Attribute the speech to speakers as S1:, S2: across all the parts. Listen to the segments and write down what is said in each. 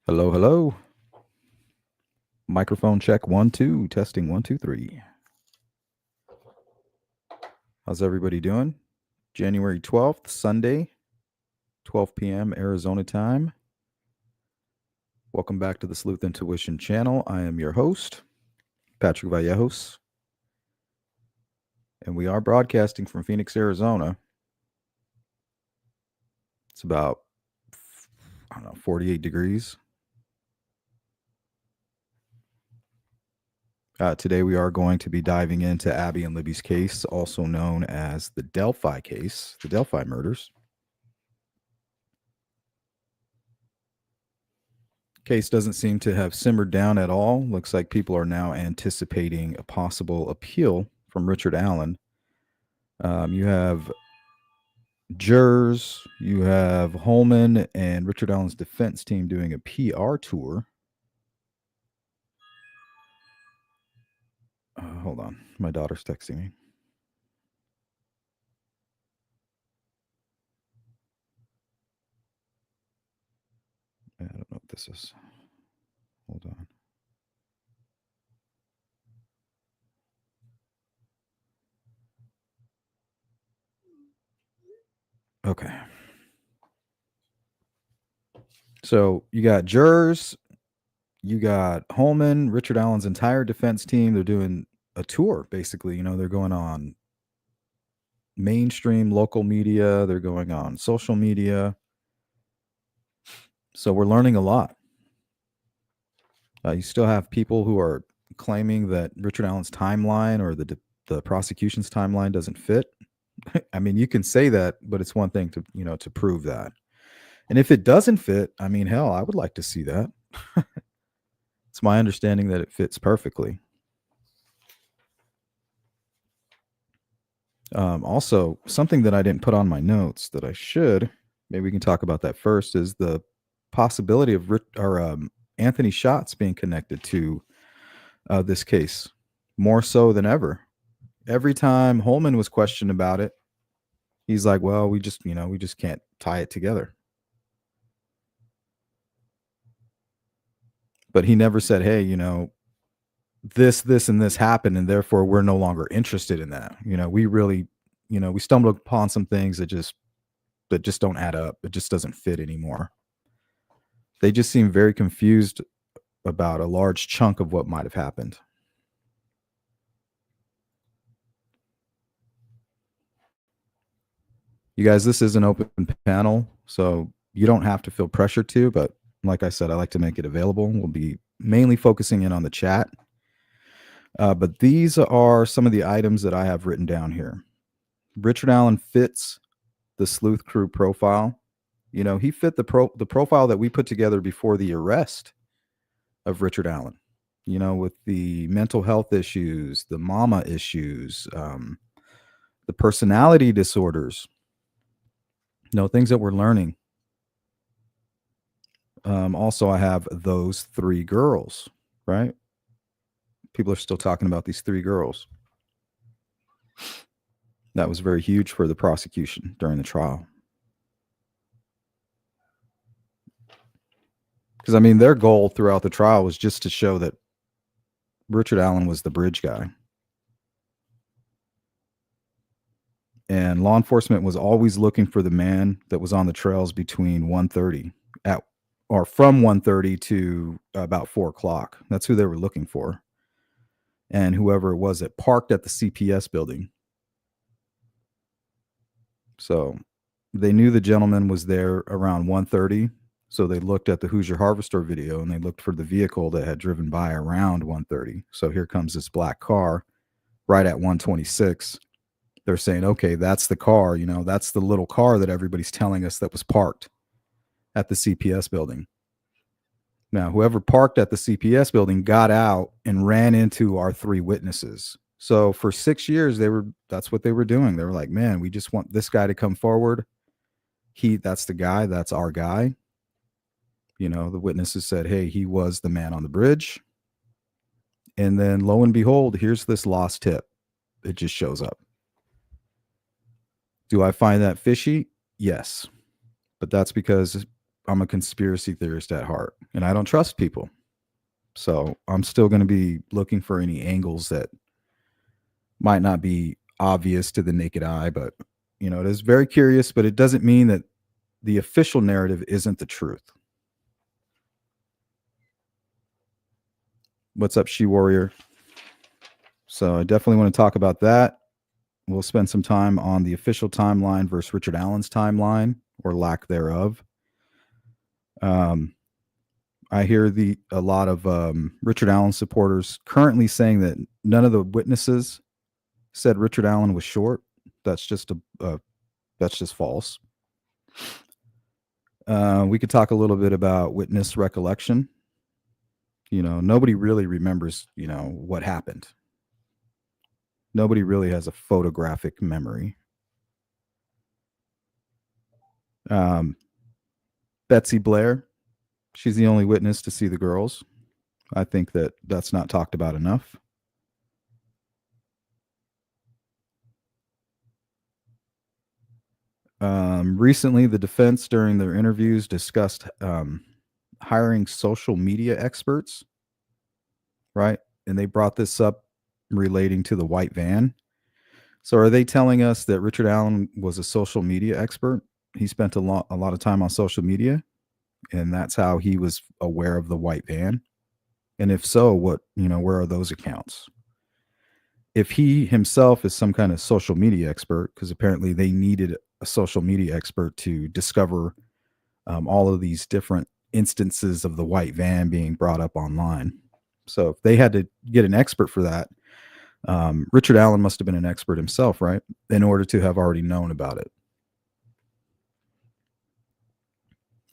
S1: Hello, hello. Microphone check 1 2, testing 1 2 3. How's everybody doing? January 12th, Sunday, 12 p.m. Arizona time. Welcome back to the Sleuth Intuition channel. I am your host, Patrick Vallejos, and we are broadcasting from Phoenix, Arizona. It's about, 48 degrees. Today we are going to be diving into Abby and Libby's case, also known as the Delphi case, the Delphi murders. Case doesn't seem to have simmered down at all. Looks like people are now anticipating a possible appeal from Richard Allen. You have jurors, you have Holman and Richard Allen's defense team doing a PR tour. Hold on. My daughter's texting me. I don't know what this is. Hold on. Okay. So you got jurors, you got Holman, Richard Allen's entire defense team. They're doing a tour, basically. They're going on mainstream local media, they're going on social media. So we're learning a lot. You still have people who are claiming that Richard Allen's timeline or the prosecution's timeline doesn't fit. I mean, you can say that, but it's one thing to prove that. And if it doesn't fit, I mean, hell, I would like to see that. It's my understanding that it fits perfectly. Also, something that I didn't put on my notes that I should, maybe we can talk about that first, is the possibility of Anthony Schatz being connected to this case, more so than ever. Every time Holman was questioned about it, he's like, well, we just can't tie it together. But he never said, hey, this and this happened, and therefore we're no longer interested in that. We really, we stumbled upon some things that just don't add up. It just doesn't fit anymore. They just seem very confused about a large chunk of what might have happened. You guys, this is an open panel, so you don't have to feel pressure to, but like I said, I like to make it available. We'll be mainly focusing in on the chat. But these are some of the items that I have written down here. Richard Allen fits the Sleuth Crew profile. He fit the profile that we put together before the arrest of Richard Allen. With the mental health issues, the mama issues, the personality disorders, things that we're learning. Also, I have those 3 girls, right? People are still talking about these 3 girls. That was very huge for the prosecution during the trial. Because, I mean, their goal throughout the trial was just to show that Richard Allen was the bridge guy. And law enforcement was always looking for the man that was on the trails between 1:30 from 1:30 to about 4 o'clock. That's who they were looking for. And whoever it was that parked at the CPS building. So they knew the gentleman was there around 1:30. So they looked at the Hoosier Harvester video and they looked for the vehicle that had driven by around 1:30. So here comes this black car right at 1:26. They're saying, okay, that's the car, that's the little car that everybody's telling us that was parked at the CPS building. Now, whoever parked at the CPS building got out and ran into our 3 witnesses. So for 6 years, that's what they were doing. They were like, man, we just want this guy to come forward. That's the guy. That's our guy. The witnesses said, hey, he was the man on the bridge. And then lo and behold, here's this lost tip. It just shows up. Do I find that fishy? Yes. But that's because I'm a conspiracy theorist at heart, and I don't trust people. So I'm still going to be looking for any angles that might not be obvious to the naked eye, but it is very curious, but it doesn't mean that the official narrative isn't the truth. What's up, She Warrior? So I definitely want to talk about that. We'll spend some time on the official timeline versus Richard Allen's timeline or lack thereof. I hear a lot of Richard Allen supporters currently saying that none of the witnesses said Richard Allen was short. That's just that's just false. We could talk a little bit about witness recollection. Nobody really remembers, what happened. Nobody really has a photographic memory. Betsy Blair, she's the only witness to see the girls. I think that's not talked about enough. Recently, the defense during their interviews discussed hiring social media experts, right? And they brought this up relating to the white van. So are they telling us that Richard Allen was a social media expert? He spent a lot of time on social media, and that's how he was aware of the white van. And if so, where are those accounts? If he himself is some kind of social media expert, because apparently they needed a social media expert to discover all of these different instances of the white van being brought up online. So if they had to get an expert for that, Richard Allen must have been an expert himself, right? In order to have already known about it.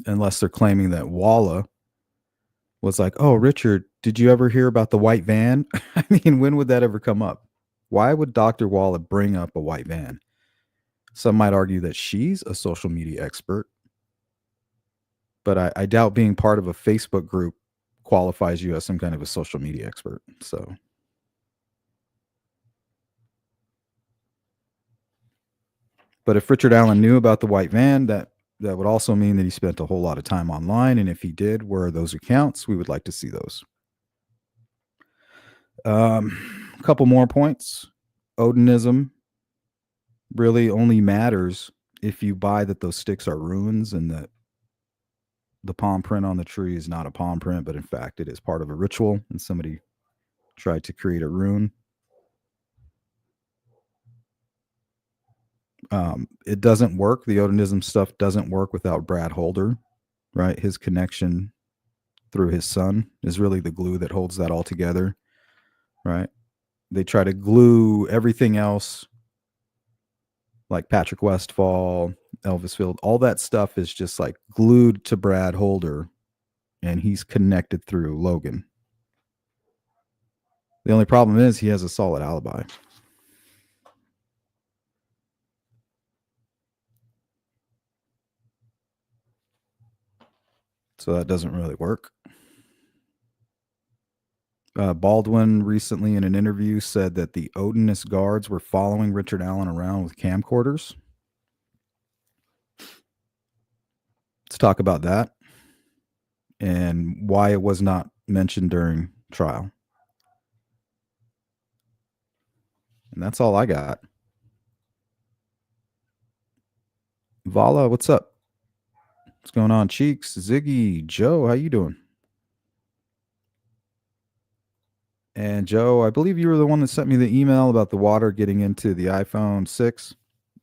S1: Unless they're claiming that Walla was like, oh, Richard, did you ever hear about the white van? I mean, when would that ever come up? Why would Dr. Walla bring up a white van? Some might argue that she's a social media expert, but I doubt being part of a Facebook group qualifies you as some kind of a social media expert. So, but if Richard Allen knew about the white van, that would also mean that he spent a whole lot of time online. And if he did, where are those accounts? We would like to see those. A couple more points. Odinism really only matters if you buy that those sticks are runes and that the palm print on the tree is not a palm print, but in fact it is part of a ritual and somebody tried to create a rune. It doesn't work. The Odinism stuff doesn't work without Brad Holder, right? His connection through his son is really the glue that holds that all together, right? They try to glue everything else, like Patrick Westfall, Elvis Field, all that stuff is just like glued to Brad Holder, and he's connected through Logan. The only problem is he has a solid alibi. So that doesn't really work. Baldwin recently in an interview said that the Odinist guards were following Richard Allen around with camcorders. Let's talk about that and why it was not mentioned during trial. And that's all I got. Vala, what's up? What's going on, Cheeks? Ziggy, Joe, how you doing? And Joe, I believe you were the one that sent me the email about the water getting into the iPhone 6.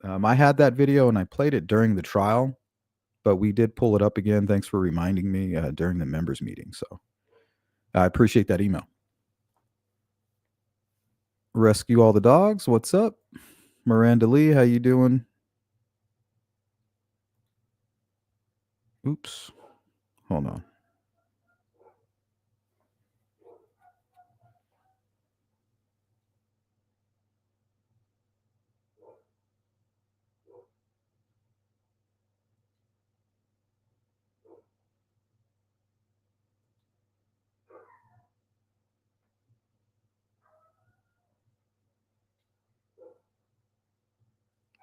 S1: I had that video and I played it during the trial, but we did pull it up again. Thanks for reminding me during the members meeting. So I appreciate that email. Rescue all the dogs. What's up? Miranda Lee, how you doing? Oops. Hold on.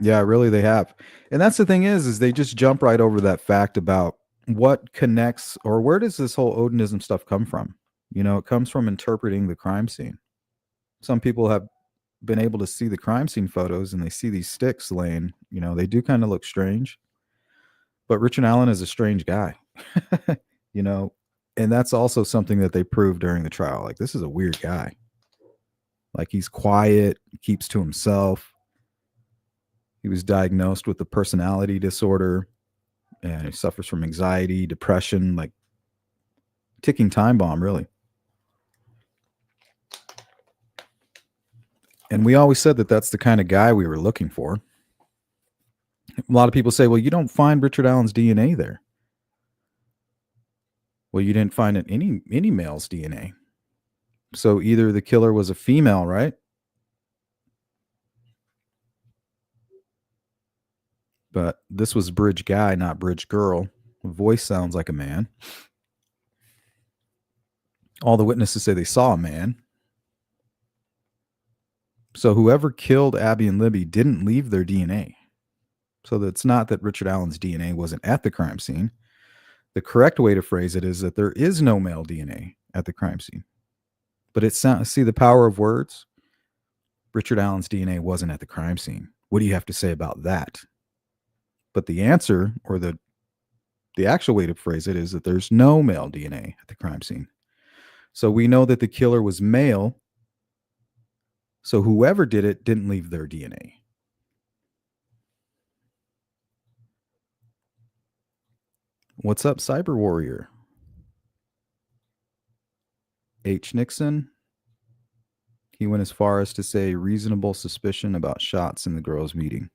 S1: Yeah, really they have. And that's the thing is they just jump right over that fact about what connects, or where does this whole Odinism stuff come from? It comes from interpreting the crime scene. Some people have been able to see the crime scene photos and they see these sticks laying, they do kind of look strange. But Richard Allen is a strange guy, you know, and that's also something that they proved during the trial. Like, this is a weird guy. Like, he's quiet, keeps to himself. He was diagnosed with a personality disorder and he suffers from anxiety, depression, like ticking time bomb, really. And we always said that that's the kind of guy we were looking for. A lot of people say, well, you don't find Richard Allen's DNA there. Well, you didn't find any male's DNA. So either the killer was a female, right? But this was Bridge Guy, not Bridge Girl. The voice sounds like a man. All the witnesses say they saw a man. So whoever killed Abby and Libby didn't leave their DNA. So it's not that Richard Allen's DNA wasn't at the crime scene. The correct way to phrase it is that there is no male DNA at the crime scene. But see the power of words? Richard Allen's DNA wasn't at the crime scene. What do you have to say about that? But the answer, or the actual way to phrase it, is that there's no male DNA at the crime scene. So we know that the killer was male. So whoever did it didn't leave their DNA. What's up, Cyber Warrior? H. Nixon. He went as far as to say reasonable suspicion about shots in the girls' meeting.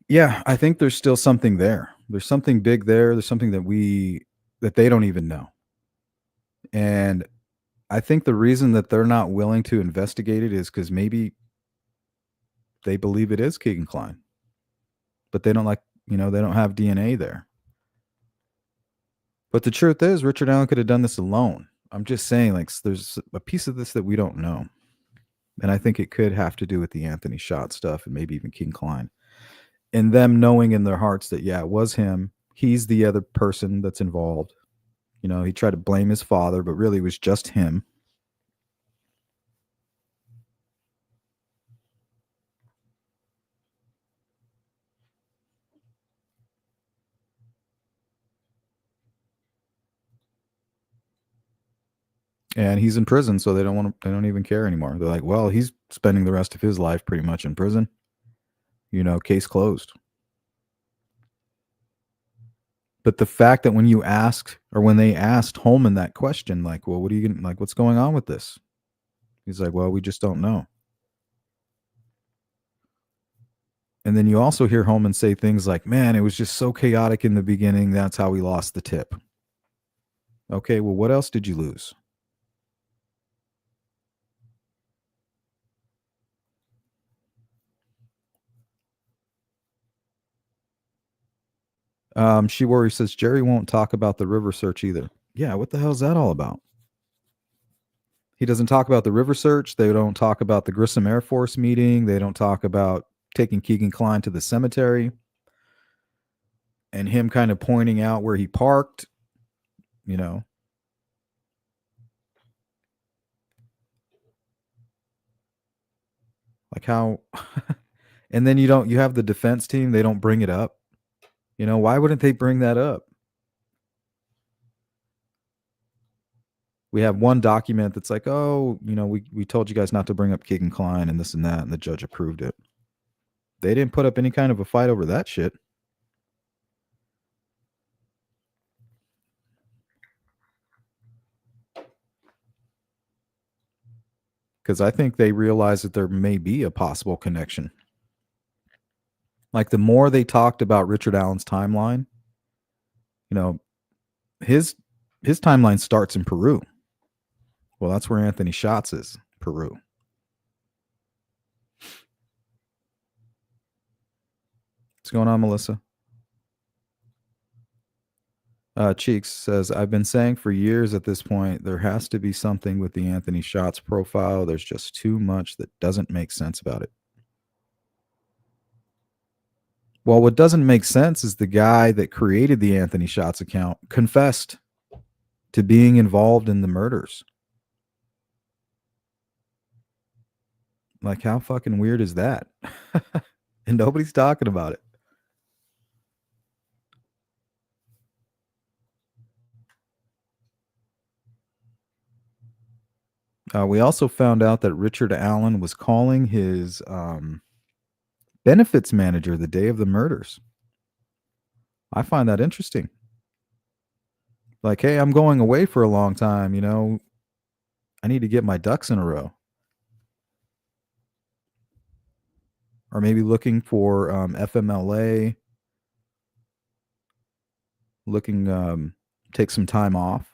S1: Yeah, I think there's still something there. There's something big there. There's something that they don't even know. And I think the reason that they're not willing to investigate it is because maybe they believe it is Keegan Kline. But they don't they don't have DNA there. But the truth is, Richard Allen could have done this alone. I'm just saying, like, there's a piece of this that we don't know. And I think it could have to do with the Anthony Shot stuff and maybe even Keegan Kline. And them knowing in their hearts that, yeah, it was him. He's the other person that's involved. He tried to blame his father, but really it was just him. And he's in prison, so they don't even care anymore. They're like, well, he's spending the rest of his life pretty much in prison. Case closed. But the fact that when they asked Holman that question, like, well, what are you going like, what's going on with this? He's like, well, we just don't know. And then you also hear Holman say things like, man, it was just so chaotic in the beginning. That's how we lost the tip. Okay, well, what else did you lose? She worries, says Jerry won't talk about the river search either. Yeah, what the hell is that all about? He doesn't talk about the river search. They don't talk about the Grissom Air Force meeting. They don't talk about taking Keegan Kline to the cemetery and him kind of pointing out where he parked, like how, and then you have the defense team. They don't bring it up. Why wouldn't they bring that up? We have one document that's like, oh, we told you guys not to bring up Keegan Kline and this and that, and the judge approved it. They didn't put up any kind of a fight over that shit. Because I think they realize that there may be a possible connection. Like, the more they talked about Richard Allen's timeline, his timeline starts in Peru. Well, that's where Anthony Shots is, Peru. What's going on, Melissa? Cheeks says, I've been saying for years at this point, there has to be something with the Anthony Shots profile. There's just too much that doesn't make sense about it. Well, what doesn't make sense is the guy that created the Anthony Shots account confessed to being involved in the murders. Like, how fucking weird is that? And nobody's talking about it. We also found out that Richard Allen was calling his benefits manager the day of the murders. I find that interesting. Like, hey, I'm going away for a long time. You know, I need to get my ducks in a row. Or maybe looking for FMLA, looking take some time off.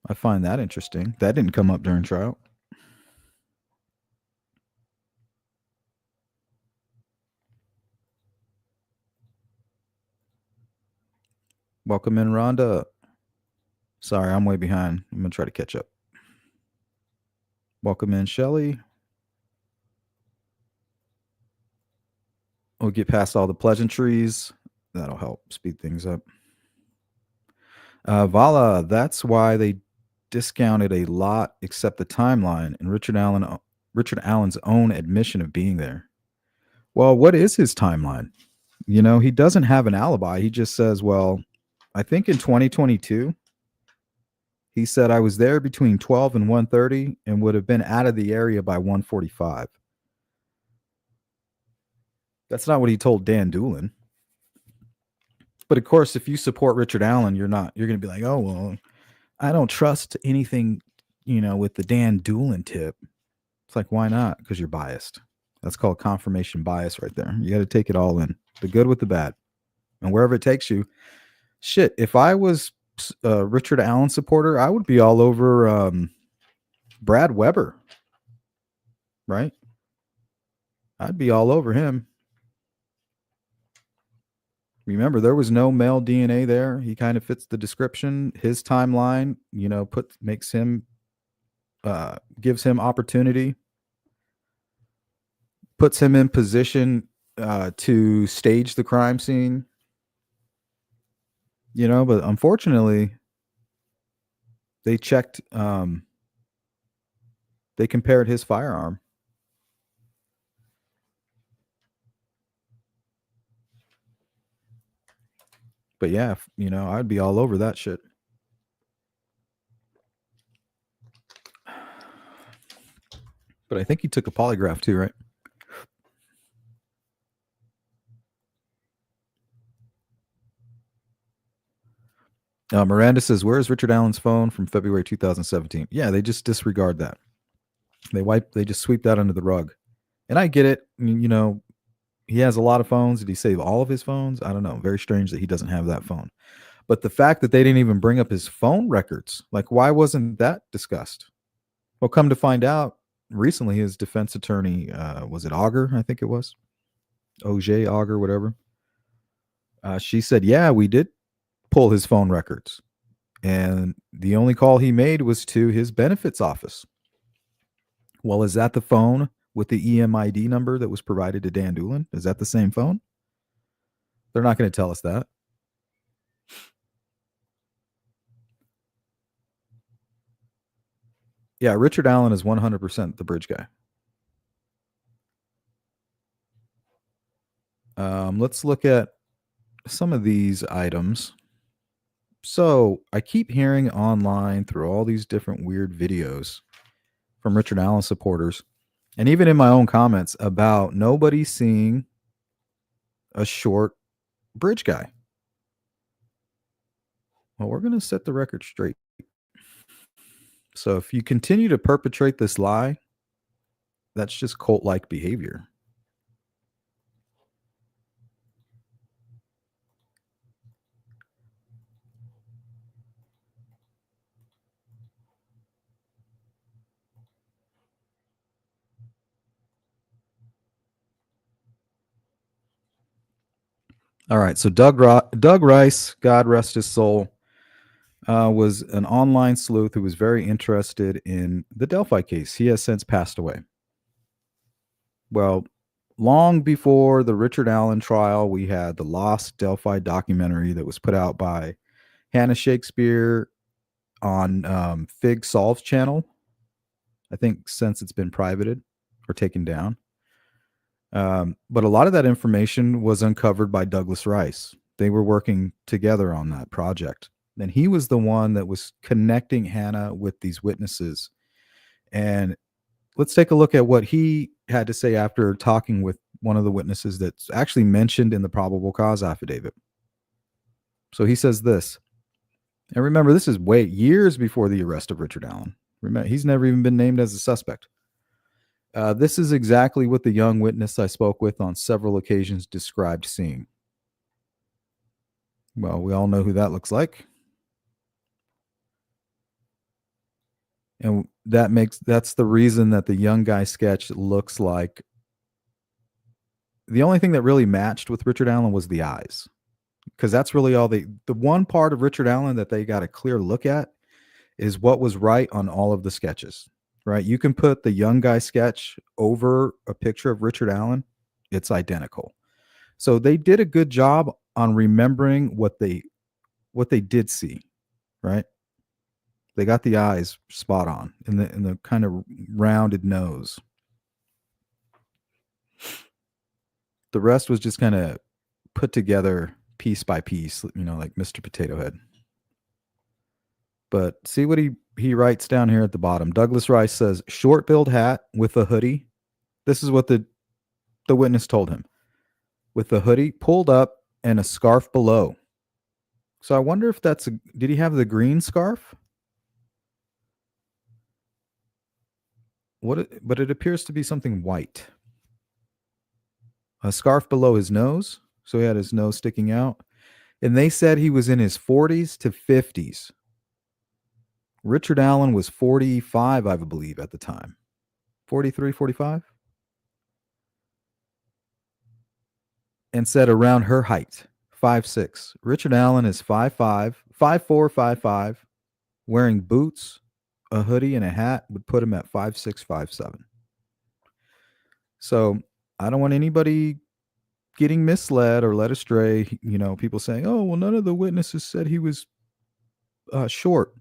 S1: I find that interesting. That didn't come up during trial. Welcome in, Rhonda. Sorry, I'm way behind. I'm going to try to catch up. Welcome in, Shelly. We'll get past all the pleasantries. That'll help speed things up. Vala, that's why they discounted a lot except the timeline and Richard Allen's own admission of being there. Well, what is his timeline? You know, he doesn't have an alibi. He just says, well, I think in 2022, he said I was there between 12 and 1:30 and would have been out of the area by 1:45. That's not what he told Dan Doolin. But of course, if you support Richard Allen, you're going to be like, oh, well, I don't trust anything, you know, with the Dan Doolin tip. It's like, why not? Because you're biased. That's called confirmation bias right there. You got to take it all in, the good with the bad. And wherever it takes you. Shit, if I was a Richard Allen supporter, I would be all over Brad Weber, right? I'd be all over him. Remember, there was no male DNA there. He kind of fits the description. His timeline, you know, gives him opportunity, puts him in position to stage the crime scene. You know, but unfortunately, they checked. They compared his firearm. But yeah, you know, I'd be all over that shit. But I think he took a polygraph too, right? Miranda says, "Where is Richard Allen's phone from February 2017?" Yeah, they just disregard that. They just sweep that under the rug. And I get it. You know, he has a lot of phones. Did he save all of his phones? I don't know. Very strange that he doesn't have that phone. But the fact that they didn't even bring up his phone records, like, why wasn't that discussed? Well, come to find out, recently his defense attorney, was it Auger? I think it was OJ Auger, whatever. She said, yeah, we did pull his phone records. And the only call he made was to his benefits office. Well, is that the phone with the EMID number that was provided to Dan Doolin? Is that the same phone? They're not going to tell us that. Yeah, Richard Allen is 100% the bridge guy. Let's look at some of these items. So I keep hearing online through all these different weird videos from Richard Allen supporters, and even in my own comments, about nobody seeing a short bridge guy. Well, we're going to set the record straight. So if you continue to perpetrate this lie, that's just cult-like behavior. All right. So Doug Rice, God rest his soul, was an online sleuth who was very interested in the Delphi case. He has since passed away. Well, long before the Richard Allen trial, we had the Lost Delphi documentary that was put out by Hannah Shakespeare on Fig Solves channel. I think since it's been privated or taken down. But a lot of that information was uncovered by Douglas Rice. They were working together on that project. And he was the one that was connecting Hannah with these witnesses. And let's take a look at what he had to say after talking with one of the witnesses that's actually mentioned in the probable cause affidavit. So he says this. And remember, this is years before the arrest of Richard Allen. Remember, he's never even been named as a suspect. This is exactly what the young witness I spoke with on several occasions described seeing. Well, we all know who that looks like. And that's the reason that the young guy sketch looks like the only thing that really matched with Richard Allen was the eyes. Because that's really all the one part of Richard Allen that they got a clear look at is what was right on all of the sketches. Right? You can put the young guy sketch over a picture of Richard Allen, it's identical. So they did a good job on remembering what they did see, right? They got the eyes spot on in the kind of rounded nose. The rest was just kind of put together piece by piece, like Mr. Potato Head. But see what he writes down here at the bottom. Douglas Rice says, short-billed hat with a hoodie. This is what the witness told him. With the hoodie pulled up and a scarf below. So I wonder if did he have the green scarf? But it appears to be something white. A scarf below his nose. So he had his nose sticking out. And they said he was in his 40s to 50s. Richard Allen was 45, I believe, at the time. 43, 45? And said around her height, 5'6". Richard Allen is 5'5", 5'4", 5'5", wearing boots, a hoodie, and a hat would put him at 5'6", 5'7". So I don't want anybody getting misled or led astray. People saying, oh, well, none of the witnesses said he was short.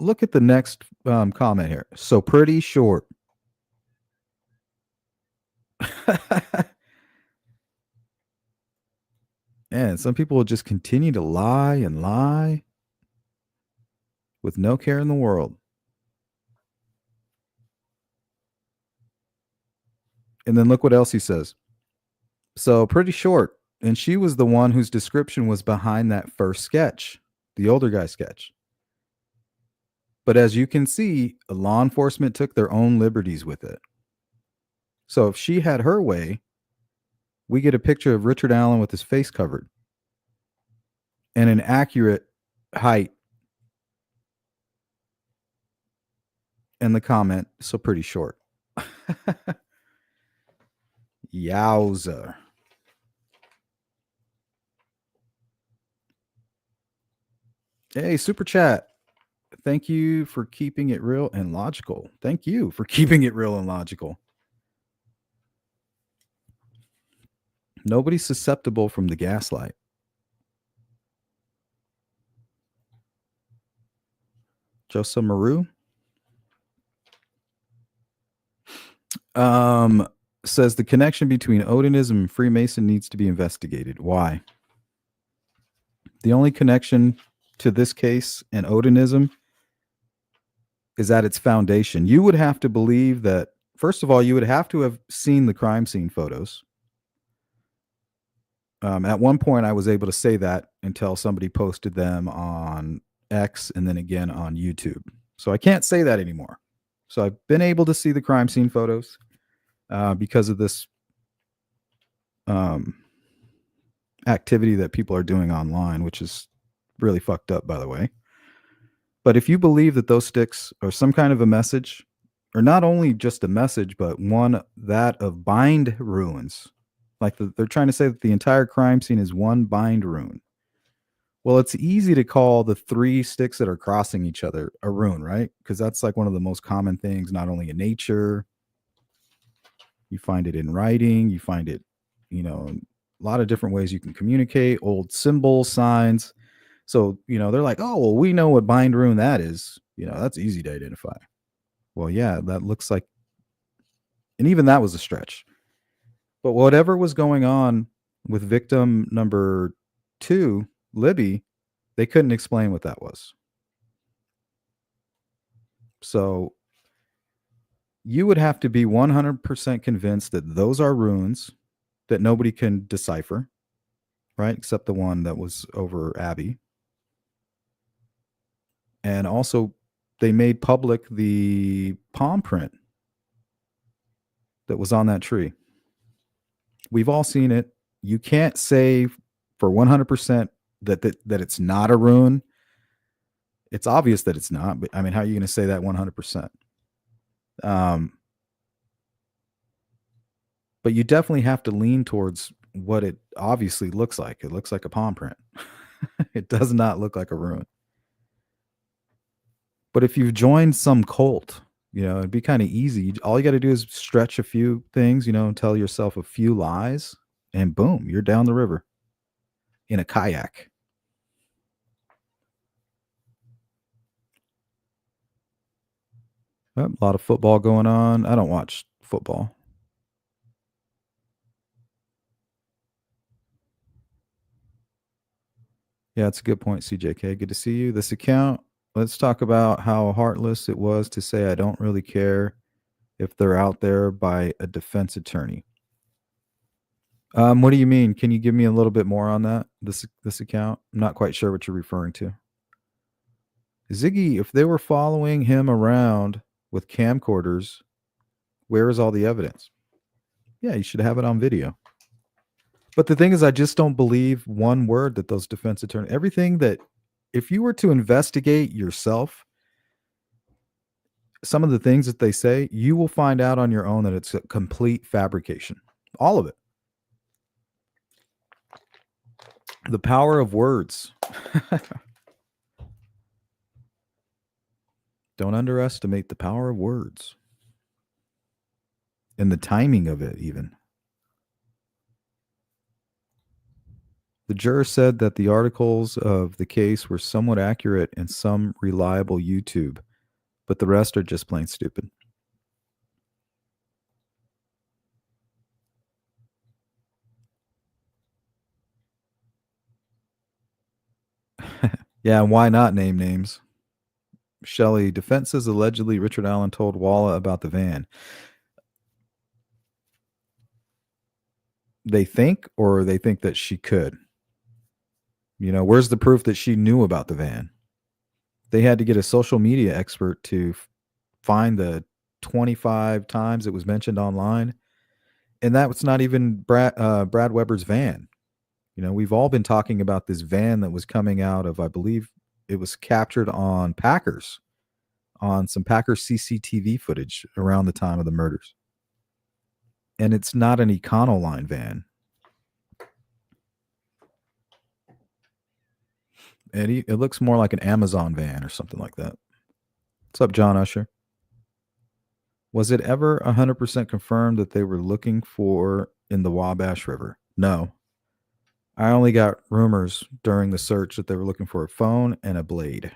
S1: Look at the next comment here. So pretty short. And some people will just continue to lie and lie with no care in the world. And then look what else he says. So pretty short. And she was the one whose description was behind that first sketch, the older guy sketch. But as you can see, law enforcement took their own liberties with it. So if she had her way, we get a picture of Richard Allen with his face covered and an accurate height. And the comment, so pretty short. Yowza. Hey, super chat. Thank you for keeping it real and logical. Thank you for keeping it real and logical. Nobody's susceptible from the gaslight. Joseph Maru says the connection between Odinism and Freemason needs to be investigated. Why? The only connection to this case and Odinism is at its foundation. You would have to believe that, first of all, you would have to have seen the crime scene photos. At one point, I was able to say that until somebody posted them on X and then again on YouTube. So I can't say that anymore. So I've been able to see the crime scene photos because of this activity that people are doing online, which is really fucked up, by the way. But if you believe that those sticks are some kind of a message, or not only just a message, but one that of bind runes, like they're trying to say that the entire crime scene is one bind rune. Well, it's easy to call the 3 sticks that are crossing each other a rune, right? Because that's like one of the most common things, not only in nature, You find it in writing. You find it, a lot of different ways you can communicate, old symbols, signs. So, they're like, oh, well, we know what bind rune that is. That's easy to identify. Well, yeah, that looks like, and even that was a stretch. But whatever was going on with victim number 2, Libby, they couldn't explain what that was. So you would have to be 100% convinced that those are runes that nobody can decipher, right? Except the one that was over Abby. And also, they made public the palm print that was on that tree. We've all seen it. You can't say for 100% that it's not a rune. It's obvious that it's not, but I mean, how are you going to say that 100%? But you definitely have to lean towards what it obviously looks like. It looks like a palm print. It does not look like a rune. But if you've joined some cult, it'd be kind of easy. All you got to do is stretch a few things, and tell yourself a few lies, and boom, you're down the river in a kayak. A lot of football going on. I don't watch football. Yeah, it's a good point, CJK. Good to see you. This account, let's talk about how heartless it was to say, I don't really care if they're out there by a defense attorney. What do you mean? Can you give me a little bit more on that? This account? I'm not quite sure what you're referring to. Ziggy, if they were following him around with camcorders, where is all the evidence? Yeah, you should have it on video. But the thing is, I just don't believe one word that those defense attorneys, everything that, if you were to investigate yourself, some of the things that they say, you will find out on your own that it's a complete fabrication. All of it. The power of words. Don't underestimate the power of words. And the timing of it, even. The juror said that the articles of the case were somewhat accurate in some reliable YouTube, but the rest are just plain stupid. Yeah, and why not name names? Shelley, defense says allegedly Richard Allen told Walla about the van. They think, or they think that she could? Where's the proof that she knew about the van? They had to get a social media expert to find the 25 times it was mentioned online. And that was not even Brad Weber's van. We've all been talking about this van that was coming out of, I believe it was captured on Packers, on some Packers CCTV footage around the time of the murders. And it's not an Econoline van. Eddie, it looks more like an Amazon van or something like that. What's up, John Usher? Was it ever 100% confirmed that they were looking for in the Wabash River? No. I only got rumors during the search that they were looking for a phone and a blade.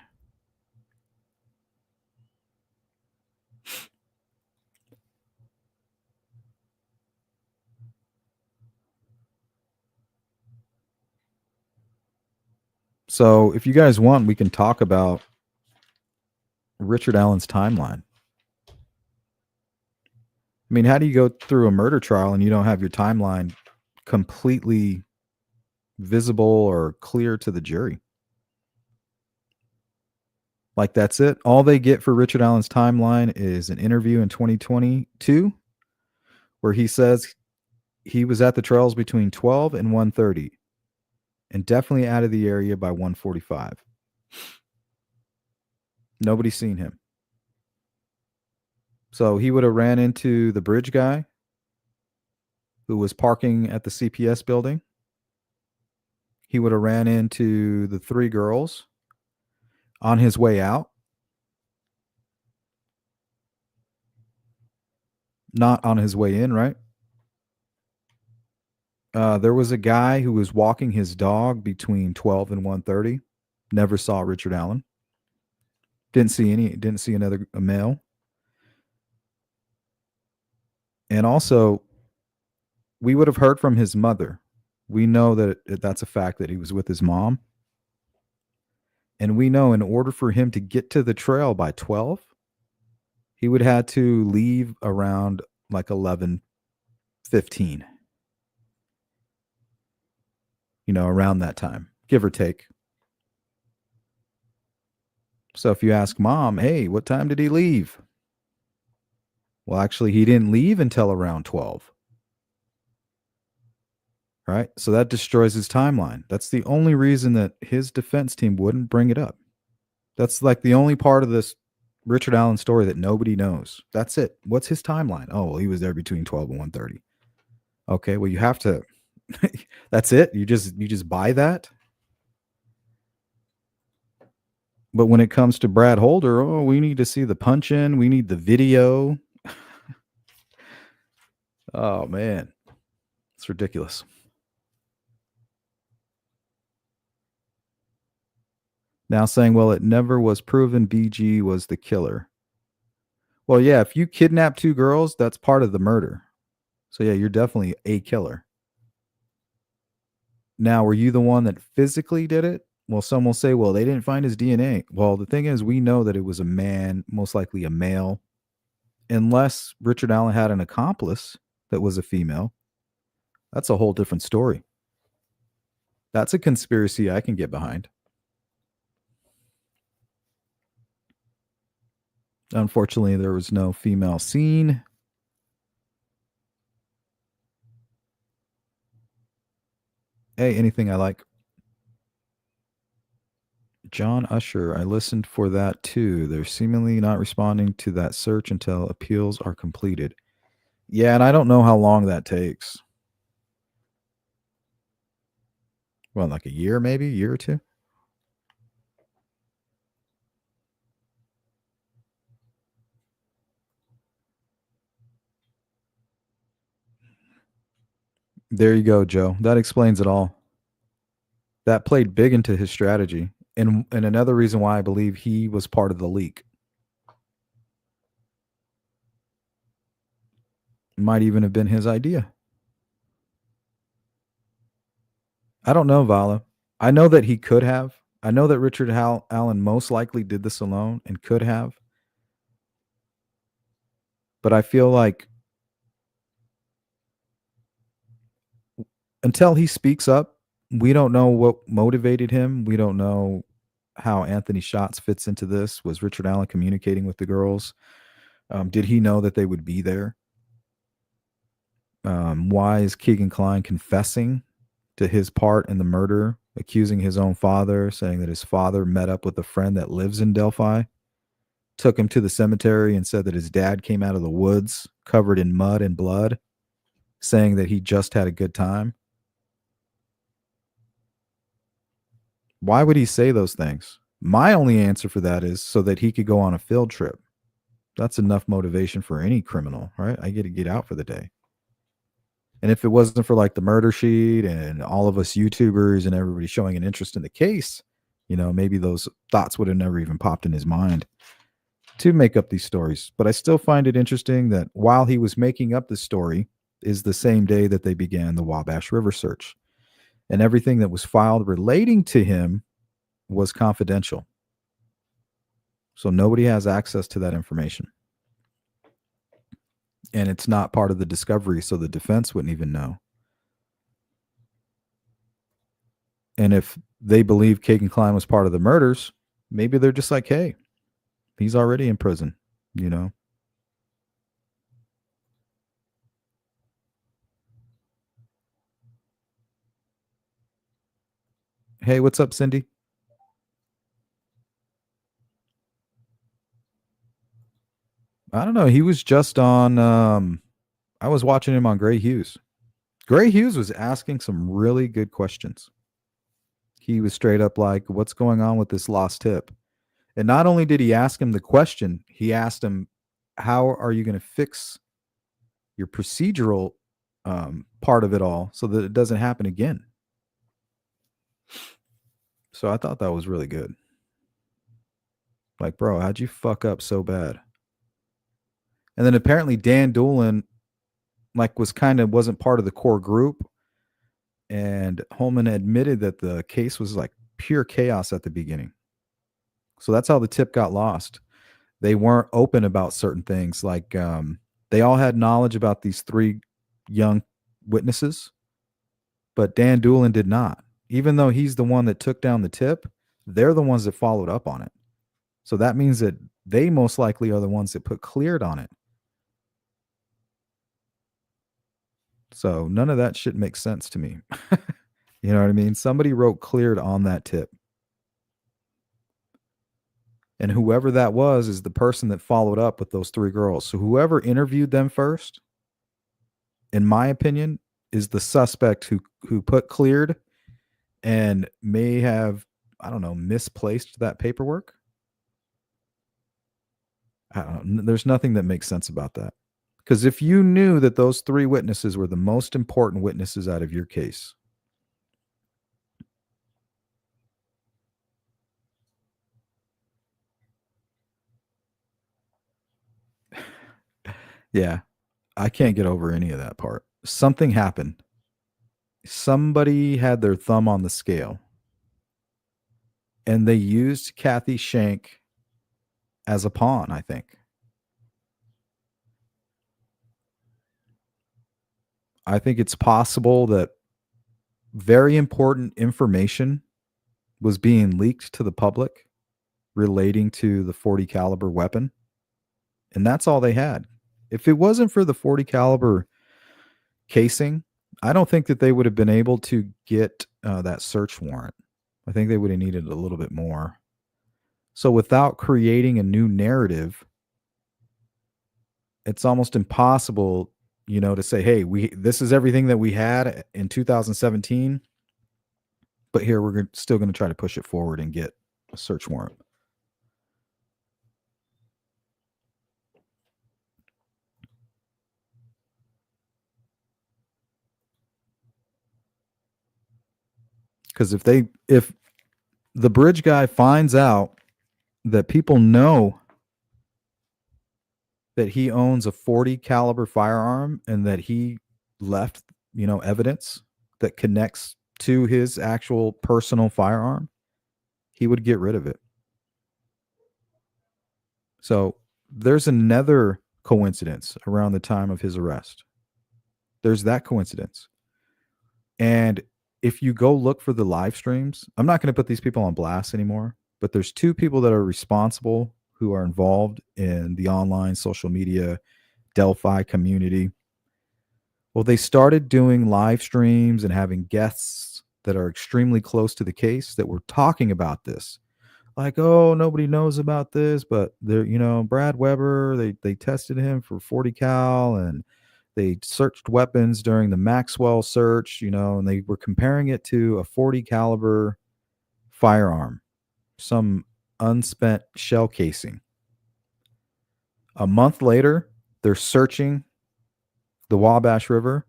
S1: So if you guys want, we can talk about Richard Allen's timeline. I mean, how do you go through a murder trial and you don't have your timeline completely visible or clear to the jury? Like, that's it. All they get for Richard Allen's timeline is an interview in 2022 where he says he was at the trails between 12 and 1:30 and definitely out of the area by 1:45. Nobody's seen him. So he would have ran into the bridge guy who was parking at the CPS building. He would have ran into the 3 girls on his way out. Not on his way in, right? There was a guy who was walking his dog between 12 and 1:30. Never saw Richard Allen. Didn't see any. Didn't see another a male. And also, we would have heard from his mother. We know that that's a fact that he was with his mom. And we know in order for him to get to the trail by 12, he would have to leave around like 11:15. Around that time, give or take. So if you ask mom, hey, what time did he leave? Well, actually, he didn't leave until around 12. Right? So that destroys his timeline. That's the only reason that his defense team wouldn't bring it up. That's like the only part of this Richard Allen story that nobody knows. That's it. What's his timeline? Oh, well, he was there between 12 and 1:30. Okay, well, you have to. That's it. You just buy that. But when it comes to Brad Holder, oh, we need to see the punch in. We need the video. Oh man, it's ridiculous. Now saying, well, it never was proven BG was the killer. Well, yeah, if you kidnap two girls, that's part of the murder. So yeah, you're definitely a killer. Now, were you the one that physically did it? Well, some will say, well, they didn't find his DNA. Well, the thing is, we know that it was a man, most likely a male, unless Richard Allen had an accomplice that was a female. That's a whole different story. That's a conspiracy I can get behind. Unfortunately, there was no female seen. Hey, anything I like. John Usher, I listened for that too. They're seemingly not responding to that search until appeals are completed. Yeah, and I don't know how long that takes. Well, like a year, maybe a year or two. There you go, Joe. That explains it all. That played big into his strategy. And another reason why I believe he was part of the leak. Might even have been his idea. I don't know, Vala. I know that he could have. I know that Richard Allen most likely did this alone and could have. But I feel like until he speaks up, we don't know what motivated him. We don't know how Anthony Shots fits into this. Was Richard Allen communicating with the girls? Did he know that they would be there? Why is Keegan Kline confessing to his part in the murder, accusing his own father, saying that his father met up with a friend that lives in Delphi, took him to the cemetery and said that his dad came out of the woods covered in mud and blood, saying that he just had a good time? Why would he say those things? My only answer for that is so that he could go on a field trip. That's enough motivation for any criminal, right? I get to get out for the day. And if it wasn't for like the murder sheet and all of us YouTubers and everybody showing an interest in the case, maybe those thoughts would have never even popped in his mind to make up these stories. But I still find it interesting that while he was making up the story is the same day that they began the Wabash River search. And everything that was filed relating to him was confidential. So nobody has access to that information. And it's not part of the discovery, so the defense wouldn't even know. And if they believe Keegan Kline was part of the murders, maybe they're just like, hey, he's already in prison, Hey, what's up, Cindy? I don't know. He was just on I was watching him on Gray Hughes. Gray Hughes was asking some really good questions. He was straight up like, what's going on with this lost tip? And not only did he ask him the question, he asked him, how are you going to fix your procedural part of it all so that it doesn't happen again. So I thought that was really good. Like, bro, how'd you fuck up so bad? And then apparently Dan Doolin wasn't part of the core group, and Holman admitted that the case was like pure chaos at the beginning. So that's how the tip got lost. They weren't open about certain things. Like they all had knowledge about these 3 young witnesses, but Dan Doolin did not. Even though he's the one that took down the tip, they're the ones that followed up on it. So that means that they most likely are the ones that put cleared on it. So none of that shit makes sense to me. You know what I mean? Somebody wrote cleared on that tip. And whoever that was is the person that followed up with those 3 girls. So whoever interviewed them first, in my opinion, is the suspect who put cleared and may have, I don't know, misplaced that paperwork. I don't know. There's nothing that makes sense about that. Because if you knew that those 3 witnesses were the most important witnesses out of your case, yeah, I can't get over any of that part. Something happened. Somebody had their thumb on the scale, and they used Kathy Shank as a pawn, I think. I think it's possible that very important information was being leaked to the public relating to the 40 caliber weapon, and that's all they had. If it wasn't for the 40 caliber casing, I don't think that they would have been able to get that search warrant. I think they would have needed a little bit more. So without creating a new narrative, it's almost impossible, to say, hey, this is everything that we had in 2017, but here we're still going to try to push it forward and get a search warrant. Because if the bridge guy finds out that people know that he owns a 40 caliber firearm and that he left, evidence that connects to his actual personal firearm, he would get rid of it. So there's another coincidence around the time of his arrest. There's that coincidence. And if you go look for the live streams, I'm not going to put these people on blast anymore, but there's 2 people that are responsible who are involved in the online social media Delphi community. Well, they started doing live streams and having guests that are extremely close to the case that were talking about this. Like, oh, nobody knows about this, but they're, Brad Weber, they tested him for 40 cal and they searched weapons during the Maxwell search, and they were comparing it to a 40 caliber firearm, some unspent shell casing. A month later, they're searching the Wabash River.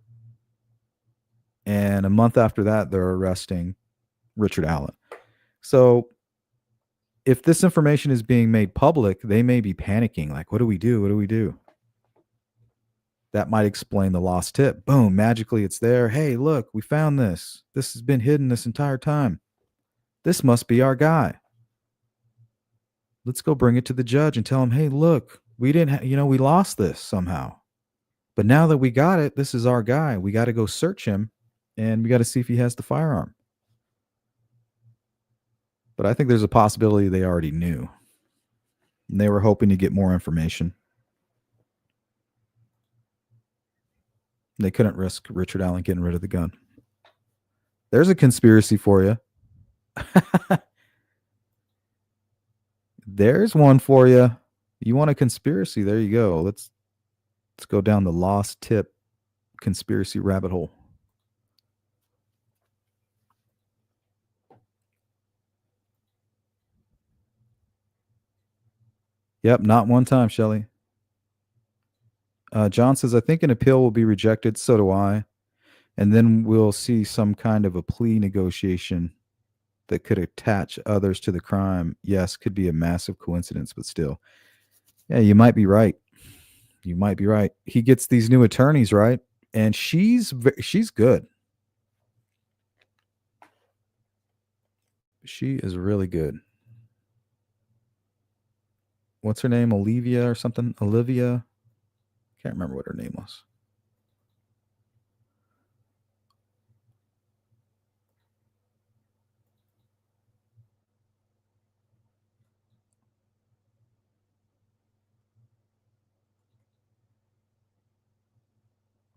S1: And a month after that, they're arresting Richard Allen. So if this information is being made public, they may be panicking. Like, what do we do? What do we do? That might explain the lost tip. Boom, magically it's there. Hey, look, we found this. This has been hidden this entire time. This must be our guy. Let's go bring it to the judge and tell him, hey, look, we didn't, we lost this somehow. But now that we got it, this is our guy. We got to go search him and we got to see if he has the firearm. But I think there's a possibility they already knew. And they were hoping to get more information. They couldn't risk Richard Allen getting rid of the gun. There's a conspiracy for you. There's one for you. You want a conspiracy? There you go. Let's go down the lost tip conspiracy rabbit hole. Yep, not one time, Shelly. John says, I think an appeal will be rejected. So do I. And then we'll see some kind of a plea negotiation that could attach others to the crime. Yes, could be a massive coincidence, but still. Yeah, you might be right. You might be right. He gets these new attorneys, right? And she's good. She is really good. What's her name? Olivia or something? Olivia? Can't remember what her name was.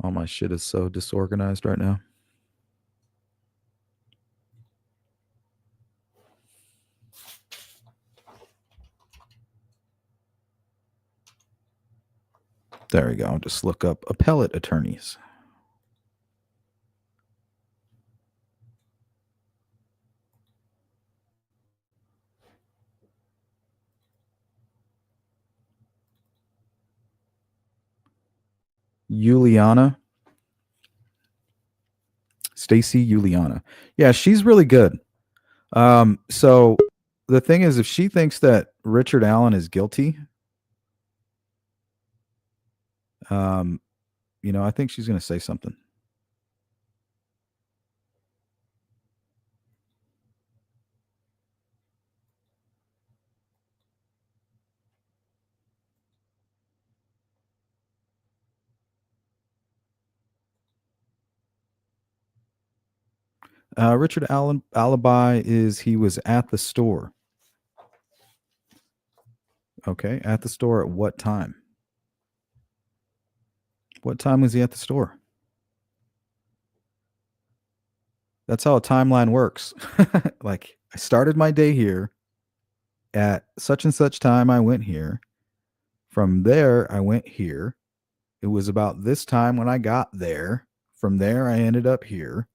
S1: All my shit is so disorganized right now. There we go. I'll just look up appellate attorneys. Juliana. Stacy Juliana. Yeah, she's really good. So the thing is, if she thinks that Richard Allen is guilty, I think she's going to say something. Richard Allen alibi is he was at the store. Okay, at the store at what time? What time was he at the store? That's how a timeline works. Like I started my day here at such and such time. I went here. From there, I went here. It was about this time when I got there. From there, I ended up here.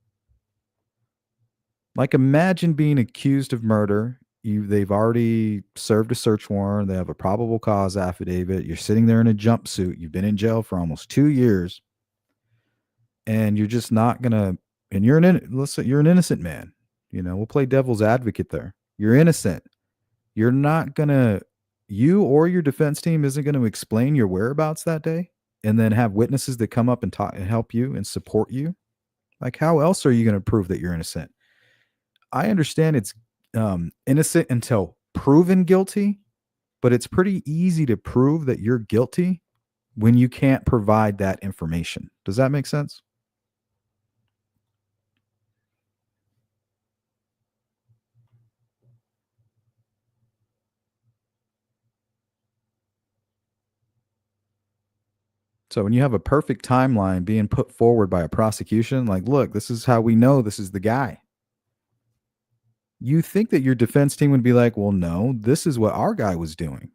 S1: Like imagine being accused of murder. They've already served a search warrant. They have a probable cause affidavit. You're sitting there in a jumpsuit. You've been in jail for almost 2 years, and you're just not gonna. And let's say you're an innocent man. We'll play devil's advocate there. You're innocent. You're not gonna. You or your defense team isn't going to explain your whereabouts that day, and then have witnesses that come up and talk and help you and support you. Like, how else are you going to prove that you're innocent? I understand it's innocent until proven guilty, but it's pretty easy to prove that you're guilty when you can't provide that information. Does that make sense? So when you have a perfect timeline being put forward by a prosecution, like, look, this is how we know this is the guy. You think that your defense team would be like, well, no, this is what our guy was doing.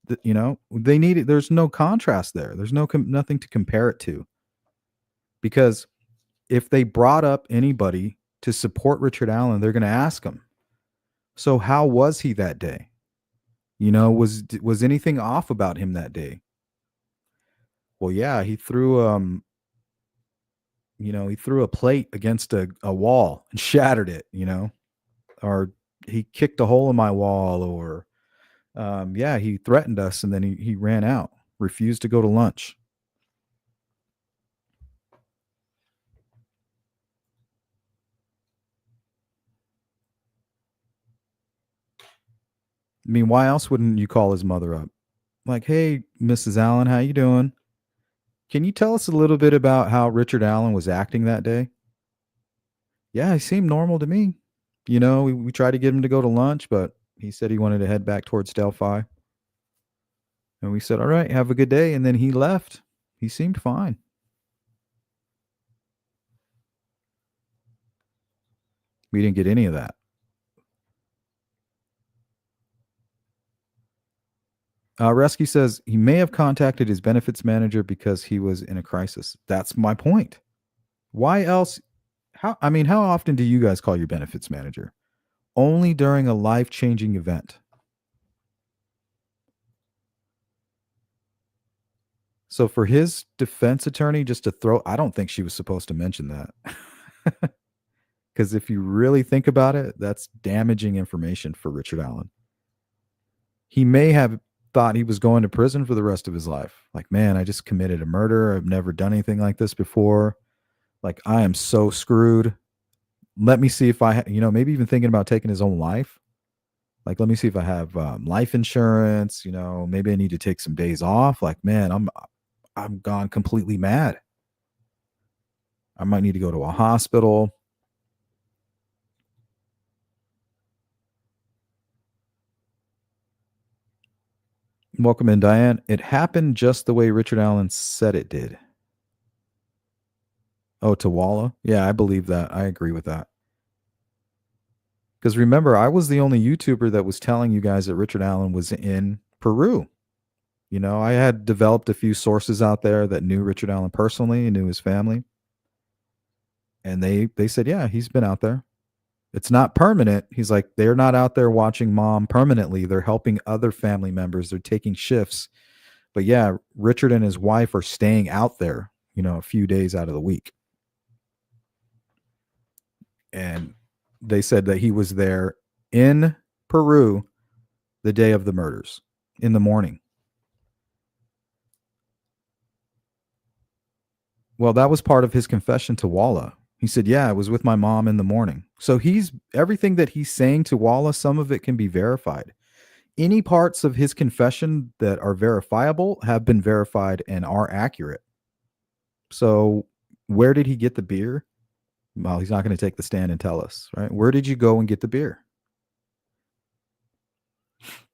S1: They need it. There's no contrast there. There's nothing to compare it to. Because if they brought up anybody to support Richard Allen, they're going to ask him, so how was he that day? Was anything off about him that day? Well, yeah, he threw a plate against a wall and shattered it, or he kicked a hole in my wall, or yeah, he threatened us and then he ran out, refused to go to lunch. I mean, why else wouldn't you call his mother up? Like, hey, Mrs. Allen, how you doing? Can you tell us a little bit about how Richard Allen was acting that day? Yeah, he seemed normal to me. We tried to get him to go to lunch, but he said he wanted to head back towards Delphi. And we said, all right, have a good day. And then he left. He seemed fine. We didn't get any of that. Rescue says he may have contacted his benefits manager because he was in a crisis. That's my point. Why else? How often do you guys call your benefits manager? Only during a life-changing event. So for his defense attorney just to throw, I don't think she was supposed to mention that. Because if you really think about it, that's damaging information for Richard Allen. He may have thought he was going to prison for the rest of his life. Like, man, I just committed a murder. I've never done anything like this before. Like, I am so screwed. Let me see if maybe even thinking about taking his own life. Like, let me see if I have life insurance. Maybe I need to take some days off. Like, man, I'm gone completely mad. I might need to go to a hospital. Welcome in, Diane. It happened just the way Richard Allen said it did. Oh, to Walla? Yeah, I believe that. I agree with that. Because remember, I was the only YouTuber that was telling you guys that Richard Allen was in Peru. I had developed a few sources out there that knew Richard Allen personally and knew his family. And they said, yeah, he's been out there. It's not permanent. He's like, they're not out there watching mom permanently. They're helping other family members. They're taking shifts. But yeah, Richard and his wife are staying out there, a few days out of the week. And they said that he was there in Peru the day of the murders in the morning. Well, that was part of his confession to Walla. He said, yeah, I was with my mom in the morning. So everything that he's saying to Walla, some of it can be verified. Any parts of his confession that are verifiable have been verified and are accurate. So where did he get the beer? Well, he's not going to take the stand and tell us, right? Where did you go and get the beer?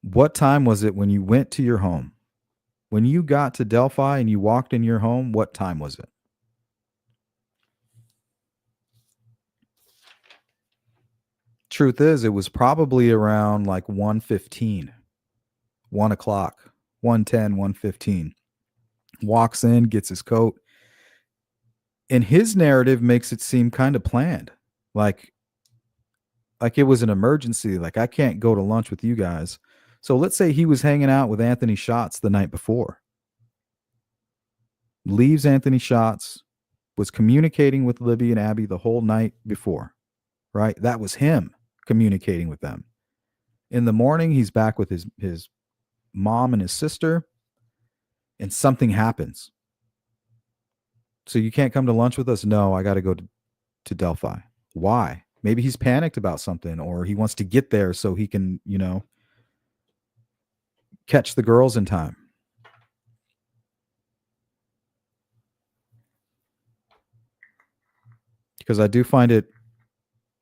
S1: What time was it when you went to your home? When you got to Delphi and you walked in your home, what time was it? Truth is, it was probably around like 1:15, 1 o'clock, 1:10, 1:15. Walks in, gets his coat. And his narrative makes it seem kind of planned. Like it was an emergency. Like, I can't go to lunch with you guys. So let's say he was hanging out with Anthony Schatz the night before. Leaves Anthony Schatz, was communicating with Libby and Abby the whole night before, right? That was him communicating with them. In the morning, he's back with his mom and his sister, and something happens. So you can't come to lunch with us? No, I got to go to Delphi. Why? Maybe he's panicked about something, or he wants to get there so he can, catch the girls in time. Because I do find it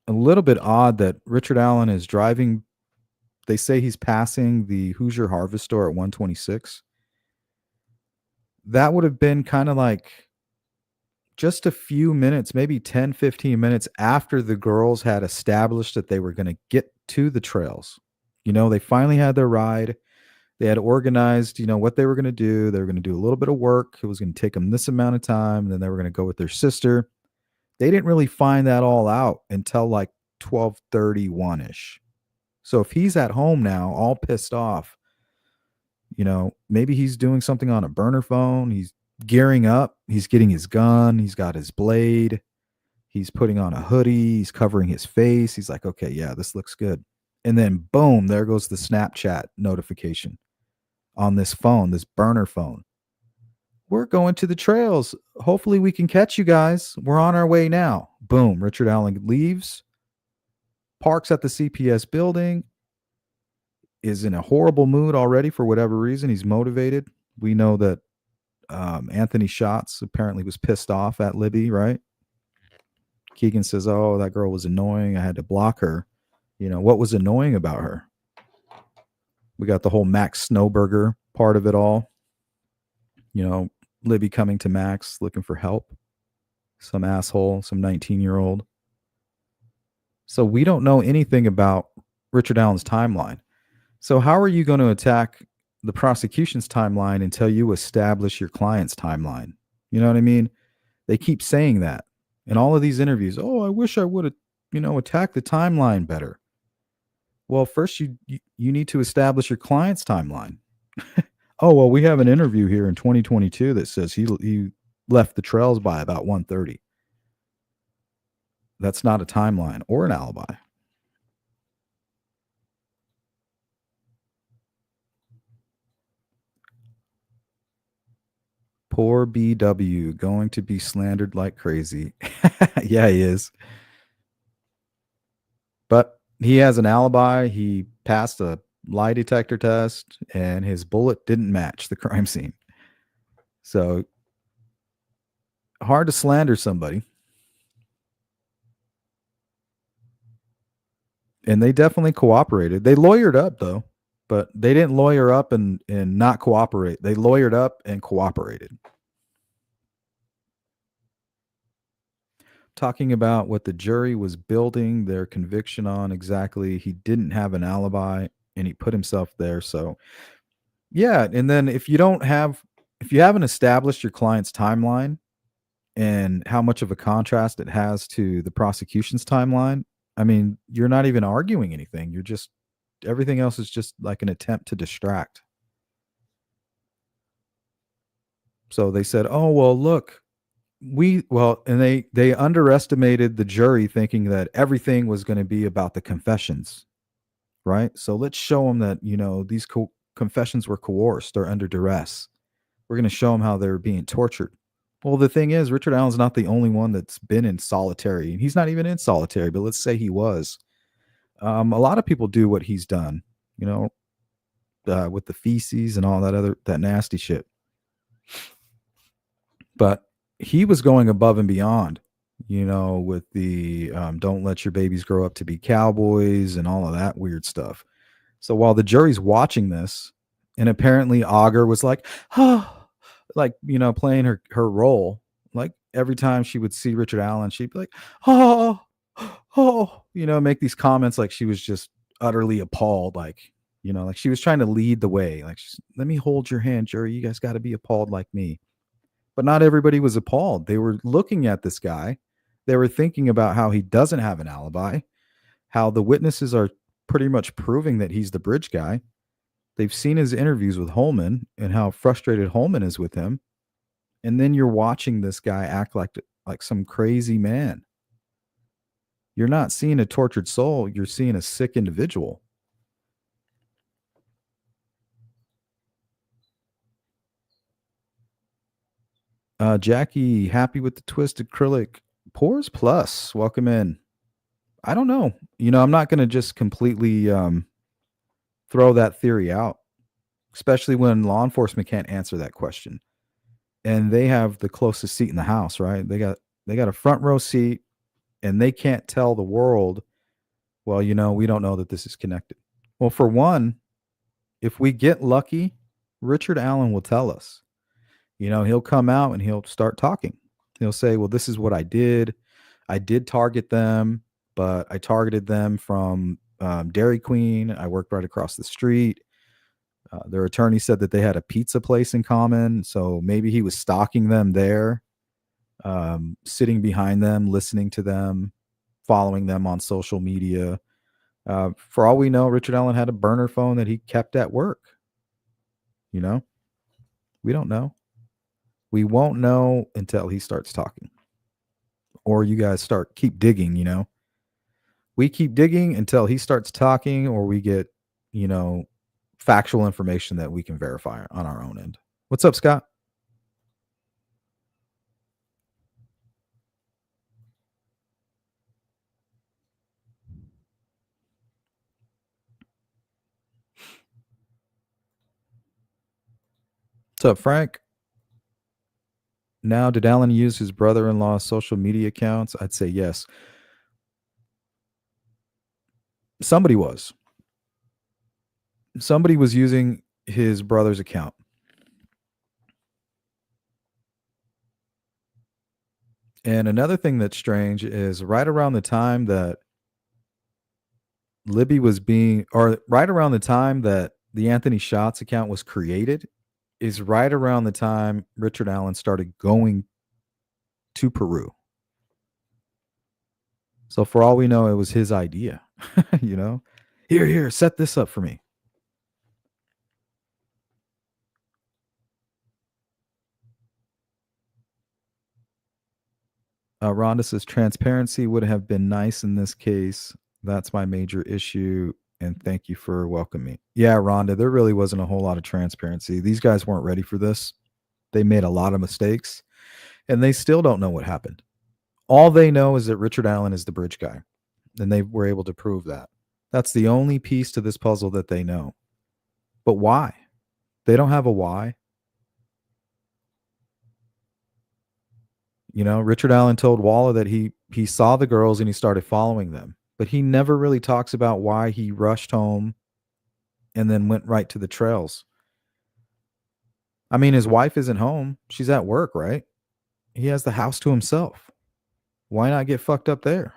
S1: a little bit odd that Richard Allen is driving. They say he's passing the Hoosier Harvest Store at 126. That would have been kind of like just a few minutes, maybe 10, 15 minutes after the girls had established that they were going to get to the trails. They finally had their ride. They had organized, what they were going to do. They were going to do a little bit of work. It was going to take them this amount of time. And then they were going to go with their sister. They didn't really find that all out until like 12:31-ish. So if he's at home now, all pissed off, maybe he's doing something on a burner phone. He's gearing up. He's getting his gun. He's got his blade. He's putting on a hoodie. He's covering his face. He's like, okay, yeah, this looks good. And then boom, there goes the Snapchat notification on this phone, this burner phone. We're going to the trails. Hopefully we can catch you guys. We're on our way now. Boom. Richard Allen leaves, parks at the CPS building, is in a horrible mood already for whatever reason. He's motivated. We know that Anthony Schatz apparently was pissed off at Libby, right? Keegan says, oh, that girl was annoying. I had to block her. What was annoying about her? We got the whole Max Snowburger part of it all. Libby coming to Max looking for help. Some asshole, some 19-year-old. So we don't know anything about Richard Allen's timeline. So how are you going to attack the prosecution's timeline until you establish your client's timeline? You know what I mean? They keep saying that in all of these interviews. Oh, I wish I would have, attacked the timeline better. Well, first you need to establish your client's timeline. Oh, well, we have an interview here in 2022 that says he left the trails by about 1:30. That's not a timeline or an alibi. Poor BW going to be slandered like crazy. Yeah, he is. But he has an alibi. He passed a lie detector test and his bullet didn't match the crime scene. So hard to slander somebody. And they definitely cooperated. They lawyered up though, but they didn't lawyer up and not cooperate. They lawyered up and cooperated. Talking about what the jury was building their conviction on exactly. He didn't have an alibi and he put himself there. So, yeah. And then if you haven't established your client's timeline and how much of a contrast it has to the prosecution's timeline, I mean, you're not even arguing anything. You're just, everything else is just like an attempt to distract. So they said, "Oh, well, look, and they underestimated the jury thinking that everything was going to be about the confessions, right? So let's show them that, these confessions were coerced or under duress. We're going to show them how they're being tortured." Well, the thing is, Richard Allen's not the only one that's been in solitary. He's not even in solitary, but let's say he was. A lot of people do what he's done, you know, with the feces and all that nasty shit. But he was going above and beyond, with the don't let your babies grow up to be cowboys and all of that weird stuff. So while the jury's watching this, and apparently Auger was like, oh, like, playing her role, like every time she would see Richard Allen, she'd be like, oh, oh, make these comments like she was just utterly appalled, like, like she was trying to lead the way, like, let me hold your hand, jury. You guys got to be appalled like me. But not everybody was appalled. They were looking at this guy. They were thinking about how he doesn't have an alibi, how the witnesses are pretty much proving that he's the bridge guy. They've seen his interviews with Holman and how frustrated Holman is with him. And then you're watching this guy act like some crazy man. You're not seeing a tortured soul, you're seeing a sick individual. Jackie, happy with the twisted acrylic. Pores Plus, welcome in. I don't know. I'm not going to just completely throw that theory out, especially when law enforcement can't answer that question. And they have the closest seat in the house, right? They got a front row seat and they can't tell the world, well, we don't know that this is connected. Well, for one, if we get lucky, Richard Allen will tell us. He'll come out and he'll start talking. He'll say, well, this is what I did. I did target them, but I targeted them from Dairy Queen. I worked right across the street. Their attorney said that they had a pizza place in common. So maybe he was stalking them there, sitting behind them, listening to them, following them on social media. For all we know, Richard Allen had a burner phone that he kept at work. We don't know. We won't know until he starts talking. Or you guys keep digging, We keep digging until he starts talking, or we get, factual information that we can verify on our own end. What's up, Scott? What's up, Frank? Now, did Alan use his brother-in-law's social media accounts? I'd say yes. Somebody was. Somebody was using his brother's account. And another thing that's strange is right around the time that right around the time that the Anthony Shots account was created, is right around the time Richard Allen started going to Peru. So for all we know, it was his idea. Here, set this up for me. Rhonda says transparency would have been nice in this case. That's my major issue. And thank you for welcoming me. Yeah, Rhonda, there really wasn't a whole lot of transparency. These guys weren't ready for this. They made a lot of mistakes and they still don't know what happened. All they know is that Richard Allen is the bridge guy, and they were able to prove that. That's the only piece to this puzzle that they know. But why? They don't have a why. You know, Richard Allen told Waller that he saw the girls and he started following them, but he never really talks about why he rushed home and then went right to the trails. I mean, his wife isn't home. She's at work, right? He has the house to himself. Why not get fucked up there?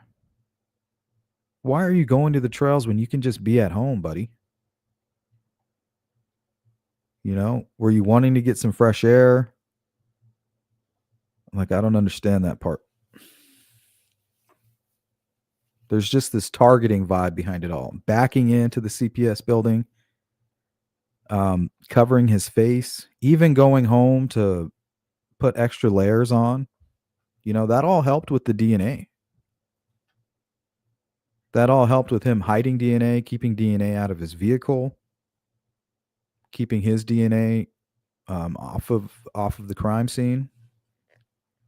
S1: Why are you going to the trails when you can just be at home, buddy? You know, were you wanting to get some fresh air? Like, I don't understand that part. There's just this targeting vibe behind it all. Backing into the CPS building, covering his face, even going home to put extra layers on. You know, that all helped with the DNA. That all helped with him hiding DNA, keeping DNA out of his vehicle, keeping his DNA off of the crime scene.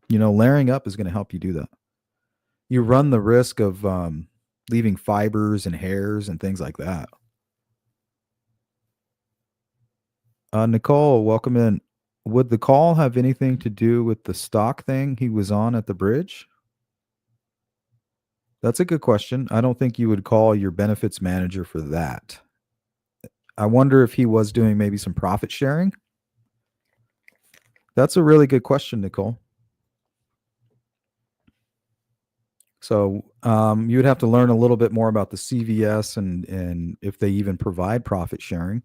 S1: You know, layering up is going to help you do that. You run the risk of leaving fibers and hairs and things like that. Nicole, welcome in. Would the call have anything to do with the stock thing he was on at the bridge? That's a good question. I don't think you would call your benefits manager for that. I wonder if he was doing maybe some profit sharing. That's a really good question, Nicole. So you would have to learn a little bit more about the CVS and if they even provide profit sharing.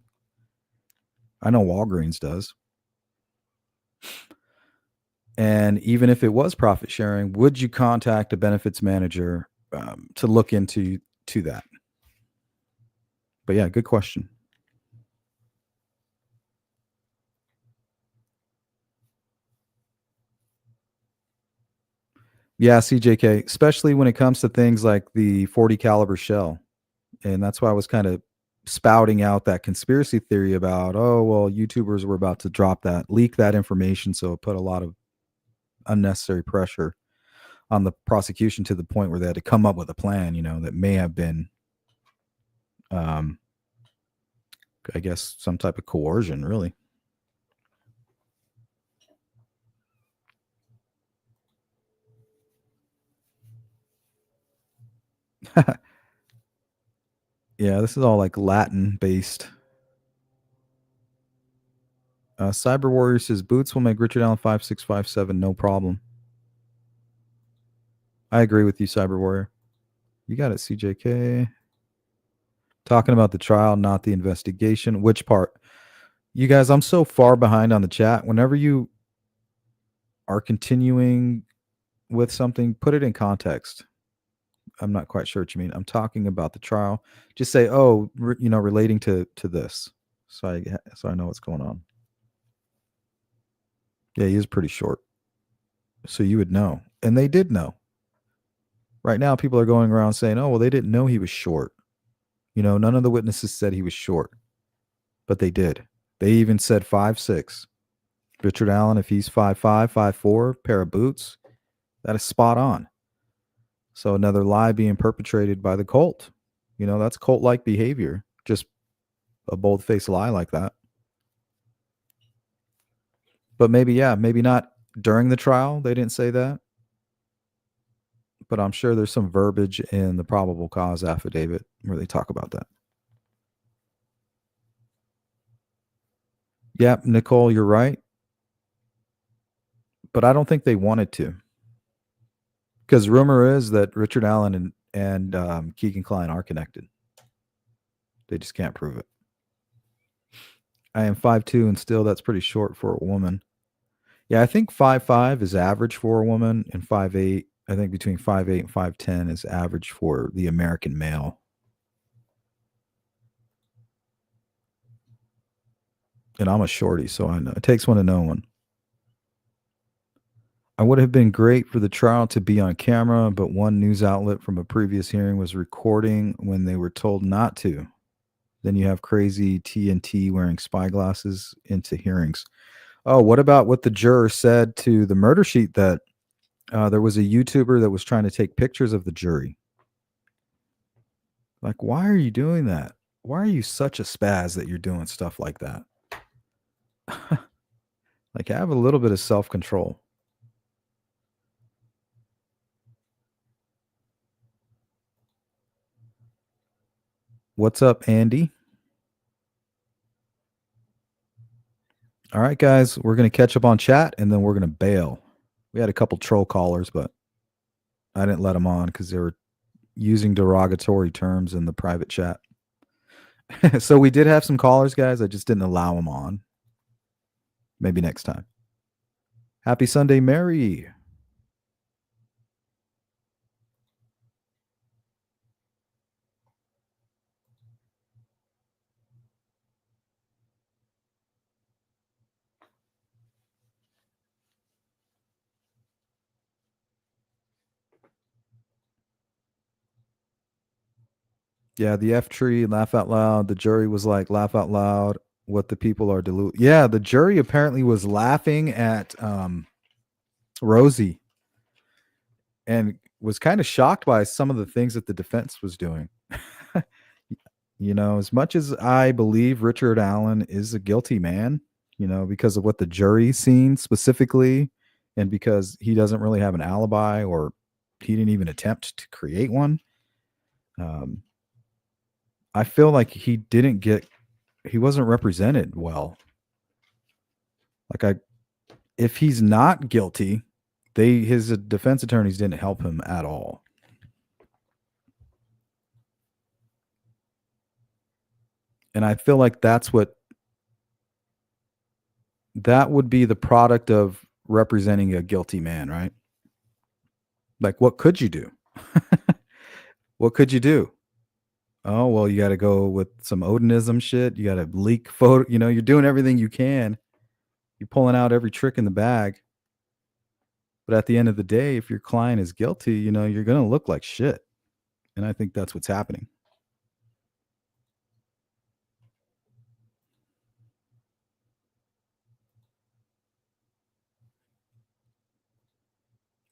S1: I know Walgreens does. And even if it was profit sharing, would you contact a benefits manager to look into that? But yeah, good question. Yeah, CJK, especially when it comes to things like the 40 caliber shell. And that's why I was kind of spouting out that conspiracy theory about, oh, well, YouTubers were about to leak that information. So it put a lot of unnecessary pressure on the prosecution to the point where they had to come up with a plan, you know, that may have been, I guess, some type of coercion, really. Yeah, this is all like Latin based. Cyber Warrior says boots will make Richard Allen 5657 no problem. I agree with you, Cyber Warrior. You got it, CJK. Talking about the trial, not the investigation. Which part? You guys, I'm so far behind on the chat. Whenever you are continuing with something, put it in context. I'm not quite sure what you mean. I'm talking about the trial. Just say, "Oh, relating to this," so I know what's going on. Yeah, he is pretty short, so you would know, and they did know. Right now, people are going around saying, "Oh, well, they didn't know he was short." You know, none of the witnesses said he was short, but they did. They even said 5'6". Richard Allen, if he's 5'5", 5'4", pair of boots, that is spot on. So another lie being perpetrated by the cult. You know, that's cult-like behavior. Just a bold-faced lie like that. But maybe not during the trial. They didn't say that. But I'm sure there's some verbiage in the probable cause affidavit where they talk about that. Yeah, Nicole, you're right. But I don't think they wanted to. Because rumor is that Richard Allen and Keegan Kline are connected. They just can't prove it. I am 5'2", and still that's pretty short for a woman. Yeah, I think 5'5" is average for a woman, and 5'8", I think between 5'8" and 5'10" is average for the American male. And I'm a shorty, so I know it takes one to know one. I would have been great for the trial to be on camera, but one news outlet from a previous hearing was recording when they were told not to. Then you have crazy TNT wearing spy glasses into hearings. Oh, what about what the juror said to the murder sheet that there was a YouTuber that was trying to take pictures of the jury? Like, why are you doing that? Why are you such a spaz that you're doing stuff like that? Like, have a little bit of self control. What's up, Andy? All right, guys, we're going to catch up on chat and then we're going to bail. We had a couple troll callers, but I didn't let them on because they were using derogatory terms in the private chat. So we did have some callers, guys. I just didn't allow them on. Maybe next time. Happy Sunday, Mary. Yeah, the F tree, laugh out loud. The jury was like, laugh out loud. What the people are deluded. Yeah, the jury apparently was laughing at Rosie and was kind of shocked by some of the things that the defense was doing. You know, as much as I believe Richard Allen is a guilty man, you know, because of what the jury seen specifically, and because he doesn't really have an alibi or he didn't even attempt to create one. I feel like he wasn't represented well. Like if he's not guilty, his defense attorneys didn't help him at all. And I feel like that would be the product of representing a guilty man, right? Like, what could you do? What could you do? Oh, well, you got to go with some Odinism shit. You got to leak photo. You know, you're doing everything you can. You're pulling out every trick in the bag. But at the end of the day, if your client is guilty, you know, you're going to look like shit. And I think that's what's happening.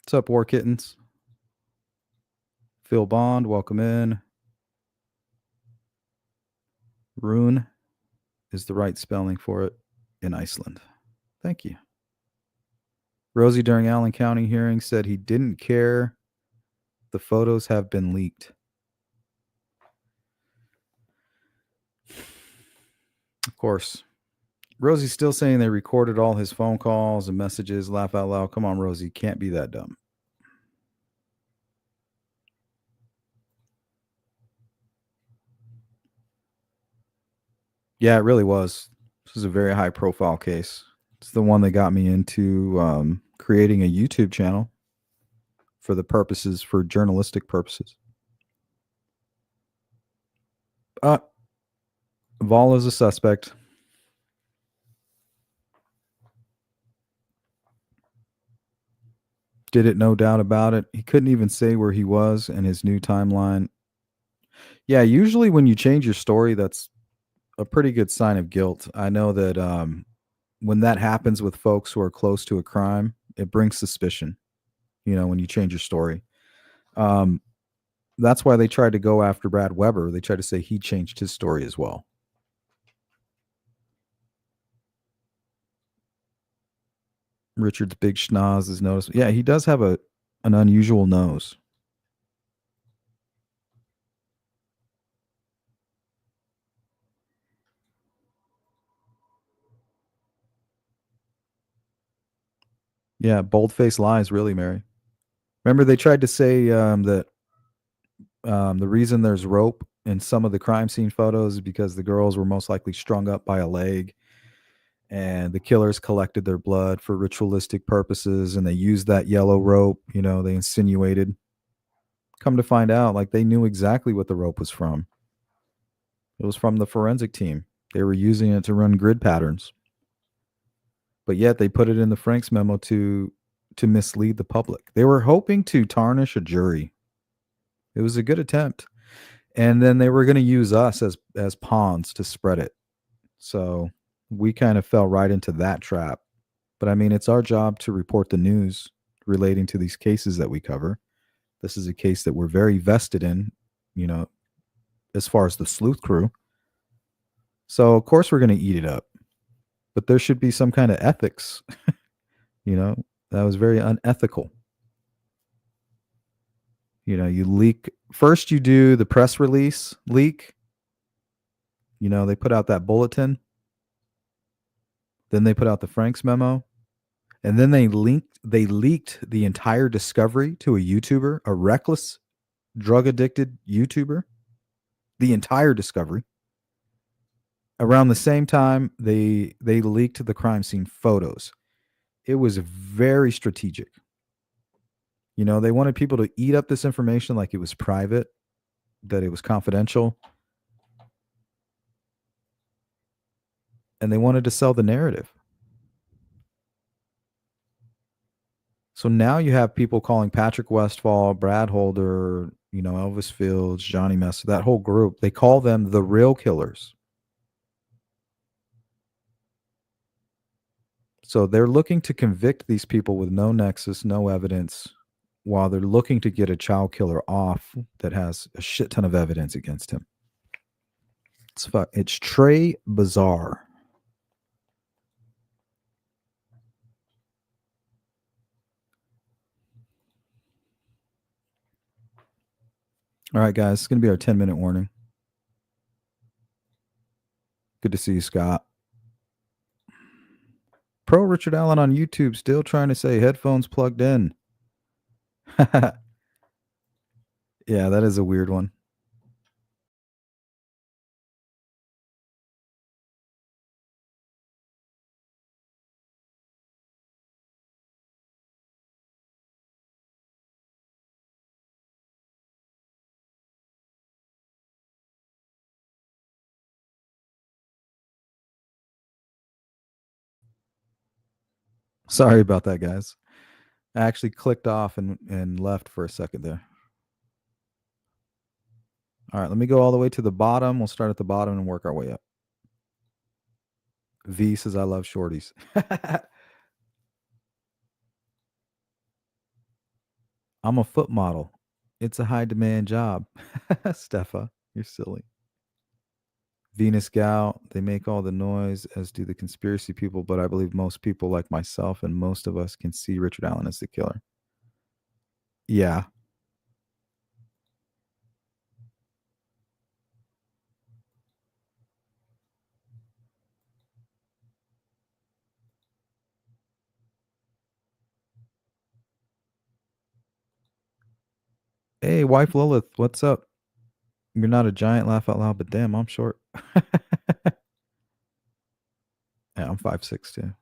S1: What's up, War Kittens? Phil Bond, welcome in. Rune is the right spelling for it in Iceland. Thank you. Rosie during Allen County hearing said he didn't care. The photos have been leaked. Of course. Rosie's still saying they recorded all his phone calls and messages. Laugh out loud. Come on, Rosie. Can't be that dumb. Yeah, it really was. This is a very high profile case. It's the one that got me into creating a YouTube channel for journalistic purposes. Vol is a suspect. Did it, no doubt about it. He couldn't even say where he was in his new timeline. Yeah, usually when you change your story, that's a pretty good sign of guilt. I know that when that happens with folks who are close to a crime, it brings suspicion, you know, when you change your story. That's why they tried to go after Brad Weber. They tried to say he changed his story as well. Richard's big schnoz is noticeable. Yeah, he does have an unusual nose. Yeah, bold-faced lies, really, Mary. Remember, they tried to say that the reason there's rope in some of the crime scene photos is because the girls were most likely strung up by a leg, and the killers collected their blood for ritualistic purposes, and they used that yellow rope. You know, they insinuated. Come to find out, like, they knew exactly what the rope was from. It was from the forensic team. They were using it to run grid patterns. But yet they put it in the Franks memo to to mislead the public. They were hoping to tarnish a jury. It was a good attempt. And then they were going to use us as pawns to spread it. So we kind of fell right into that trap. But I mean, it's our job to report the news relating to these cases that we cover. This is a case that we're very vested in, you know, as far as the sleuth crew. So of course we're going to eat it up. But there should be some kind of ethics. You know, that was very unethical. You know, you leak first, you do the press release leak. You know, they put out that bulletin. Then they put out the Frank's memo. And then they leaked the entire discovery to a YouTuber, a reckless, drug addicted YouTuber. The entire discovery. Around the same time, they leaked the crime scene photos. It was very strategic. You know, they wanted people to eat up this information like it was private, that it was confidential. And they wanted to sell the narrative. So now you have people calling Patrick Westfall, Brad Holder, you know, Elvis Fields, Johnny Messer, that whole group. They call them the real killers. So they're looking to convict these people with no nexus, no evidence, while they're looking to get a child killer off that has a shit ton of evidence against him. It's Trey bizarre. All right, guys, it's going to be our 10-minute warning. Good to see you, Scott. Pro Richard Allen on YouTube still trying to say headphones plugged in. Yeah, that is a weird one. Sorry about that, guys. I actually clicked off and left for a second there. All right, let me go all the way to the bottom. We'll start at the bottom and work our way up. V says, I love shorties. I'm a foot model. It's a high demand job. Steffa, you're silly. Venus Gal, they make all the noise, as do the conspiracy people, but I believe most people like myself and most of us can see Richard Allen as the killer. Yeah. Hey, wife Lilith, what's up? You're not a giant, laugh out loud, but damn, I'm short. Yeah, I'm 5'6" too.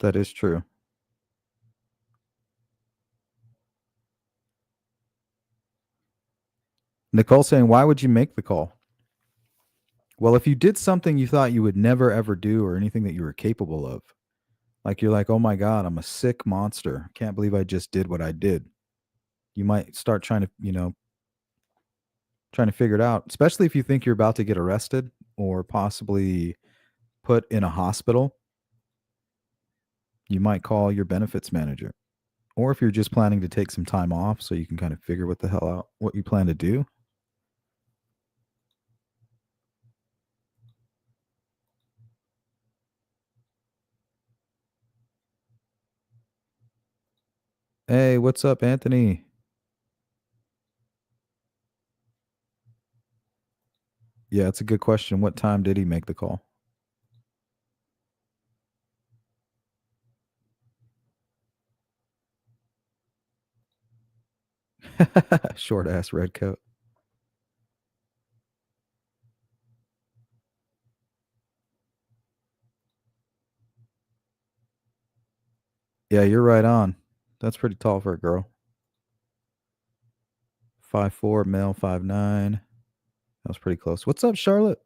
S1: That is true. Nicole saying, why would you make the call? Well, if you did something you thought you would never ever do or anything that you were capable of, like you're like, oh my God, I'm a sick monster. Can't believe I just did what I did. You might start trying to, trying to figure it out, especially if you think you're about to get arrested or possibly put in a hospital. You might call your benefits manager. Or if you're just planning to take some time off so you can kind of figure what the hell out, what you plan to do. Hey, what's up, Anthony? Yeah, it's a good question. What time did he make the call? Short ass red coat. Yeah, you're right on. That's pretty tall for a girl. 5'4", male, 5'9". That was pretty close. What's up, Charlotte?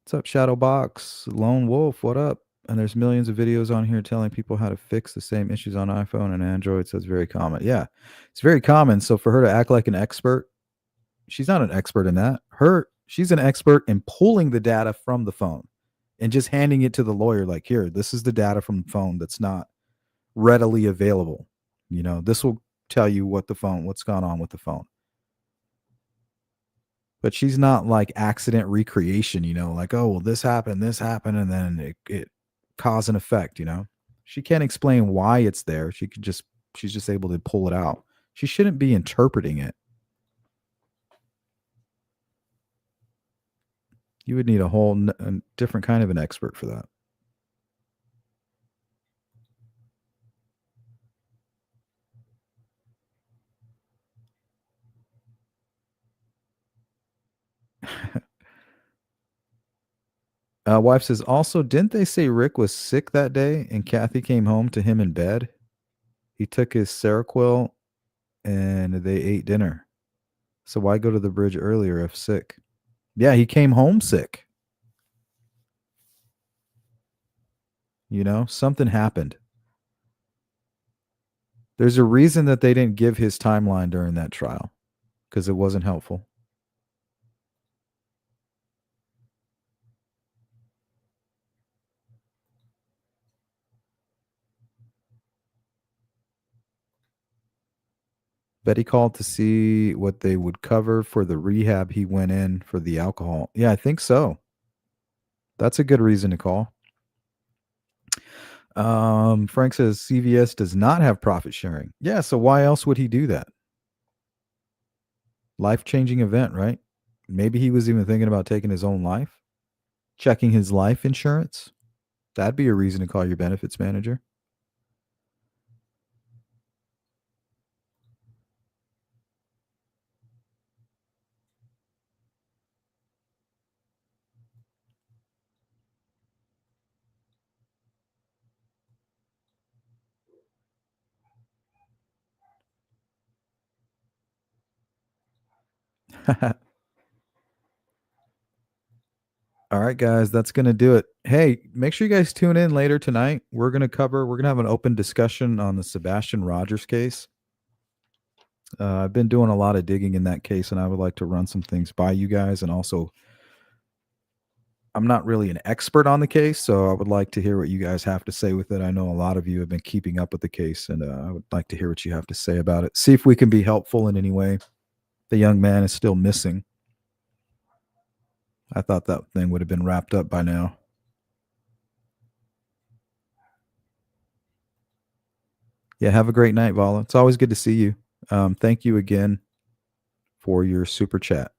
S1: What's up, Shadowbox? Lone Wolf, what up? And there's millions of videos on here telling people how to fix the same issues on iPhone and Android, so it's very common. Yeah, it's very common. So for her to act like an expert, she's not an expert in that. She's an expert in pulling the data from the phone and just handing it to the lawyer like, here, this is the data from the phone that's not readily available. This will tell you what's gone on with the phone. But she's not like accident recreation, like, oh, well, this happened, and then it cause and effect. She can't explain why it's there. She's just able to pull it out. She shouldn't be interpreting it. You would need a different kind of an expert for that. Wife says, also, didn't they say Rick was sick that day and Kathy came home to him in bed? He took his Seroquel and they ate dinner. So why go to the bridge earlier if sick? Yeah, he came home sick. Something happened. There's a reason that they didn't give his timeline during that trial because it wasn't helpful. Betty called to see what they would cover for the rehab he went in for the alcohol. Yeah, I think so. That's a good reason to call. Frank says CVS does not have profit sharing. Yeah, so why else would he do that? Life-changing event, right? Maybe he was even thinking about taking his own life, checking his life insurance. That'd be a reason to call your benefits manager. All right, guys, that's going to do it. Hey, make sure you guys tune in later tonight. We're going to have an open discussion on the Sebastian Rogers case. I've been doing a lot of digging in that case, and I would like to run some things by you guys. And also, I'm not really an expert on the case, so I would like to hear what you guys have to say with it. I know a lot of you have been keeping up with the case, and I would like to hear what you have to say about it. See if we can be helpful in any way. The young man is still missing. I thought that thing would have been wrapped up by now. Yeah, have a great night, Vala. It's always good to see you. Thank you again for your super chat.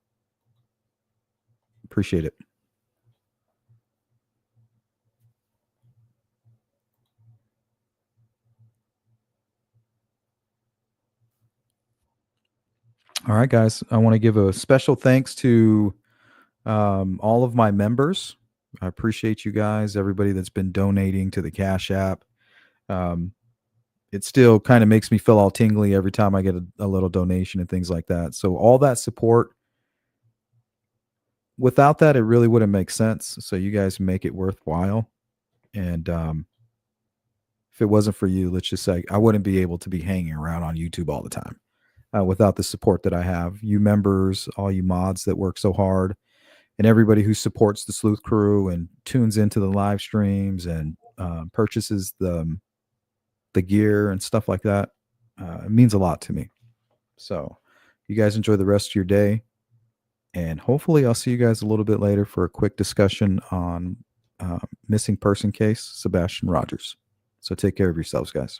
S1: Appreciate it. All right, guys. I want to give a special thanks to all of my members. I appreciate you guys, everybody that's been donating to the Cash App. It still kind of makes me feel all tingly every time I get a little donation and things like that. So all that support, without that, it really wouldn't make sense. So you guys make it worthwhile. And if it wasn't for you, let's just say I wouldn't be able to be hanging around on YouTube all the time without the support that I have. You members, all you mods that work so hard, and everybody who supports the Sleuth Crew and tunes into the live streams and purchases the gear and stuff like that. It means a lot to me. So you guys enjoy the rest of your day. And hopefully I'll see you guys a little bit later for a quick discussion on missing person case, Sebastian Rogers. So take care of yourselves, guys.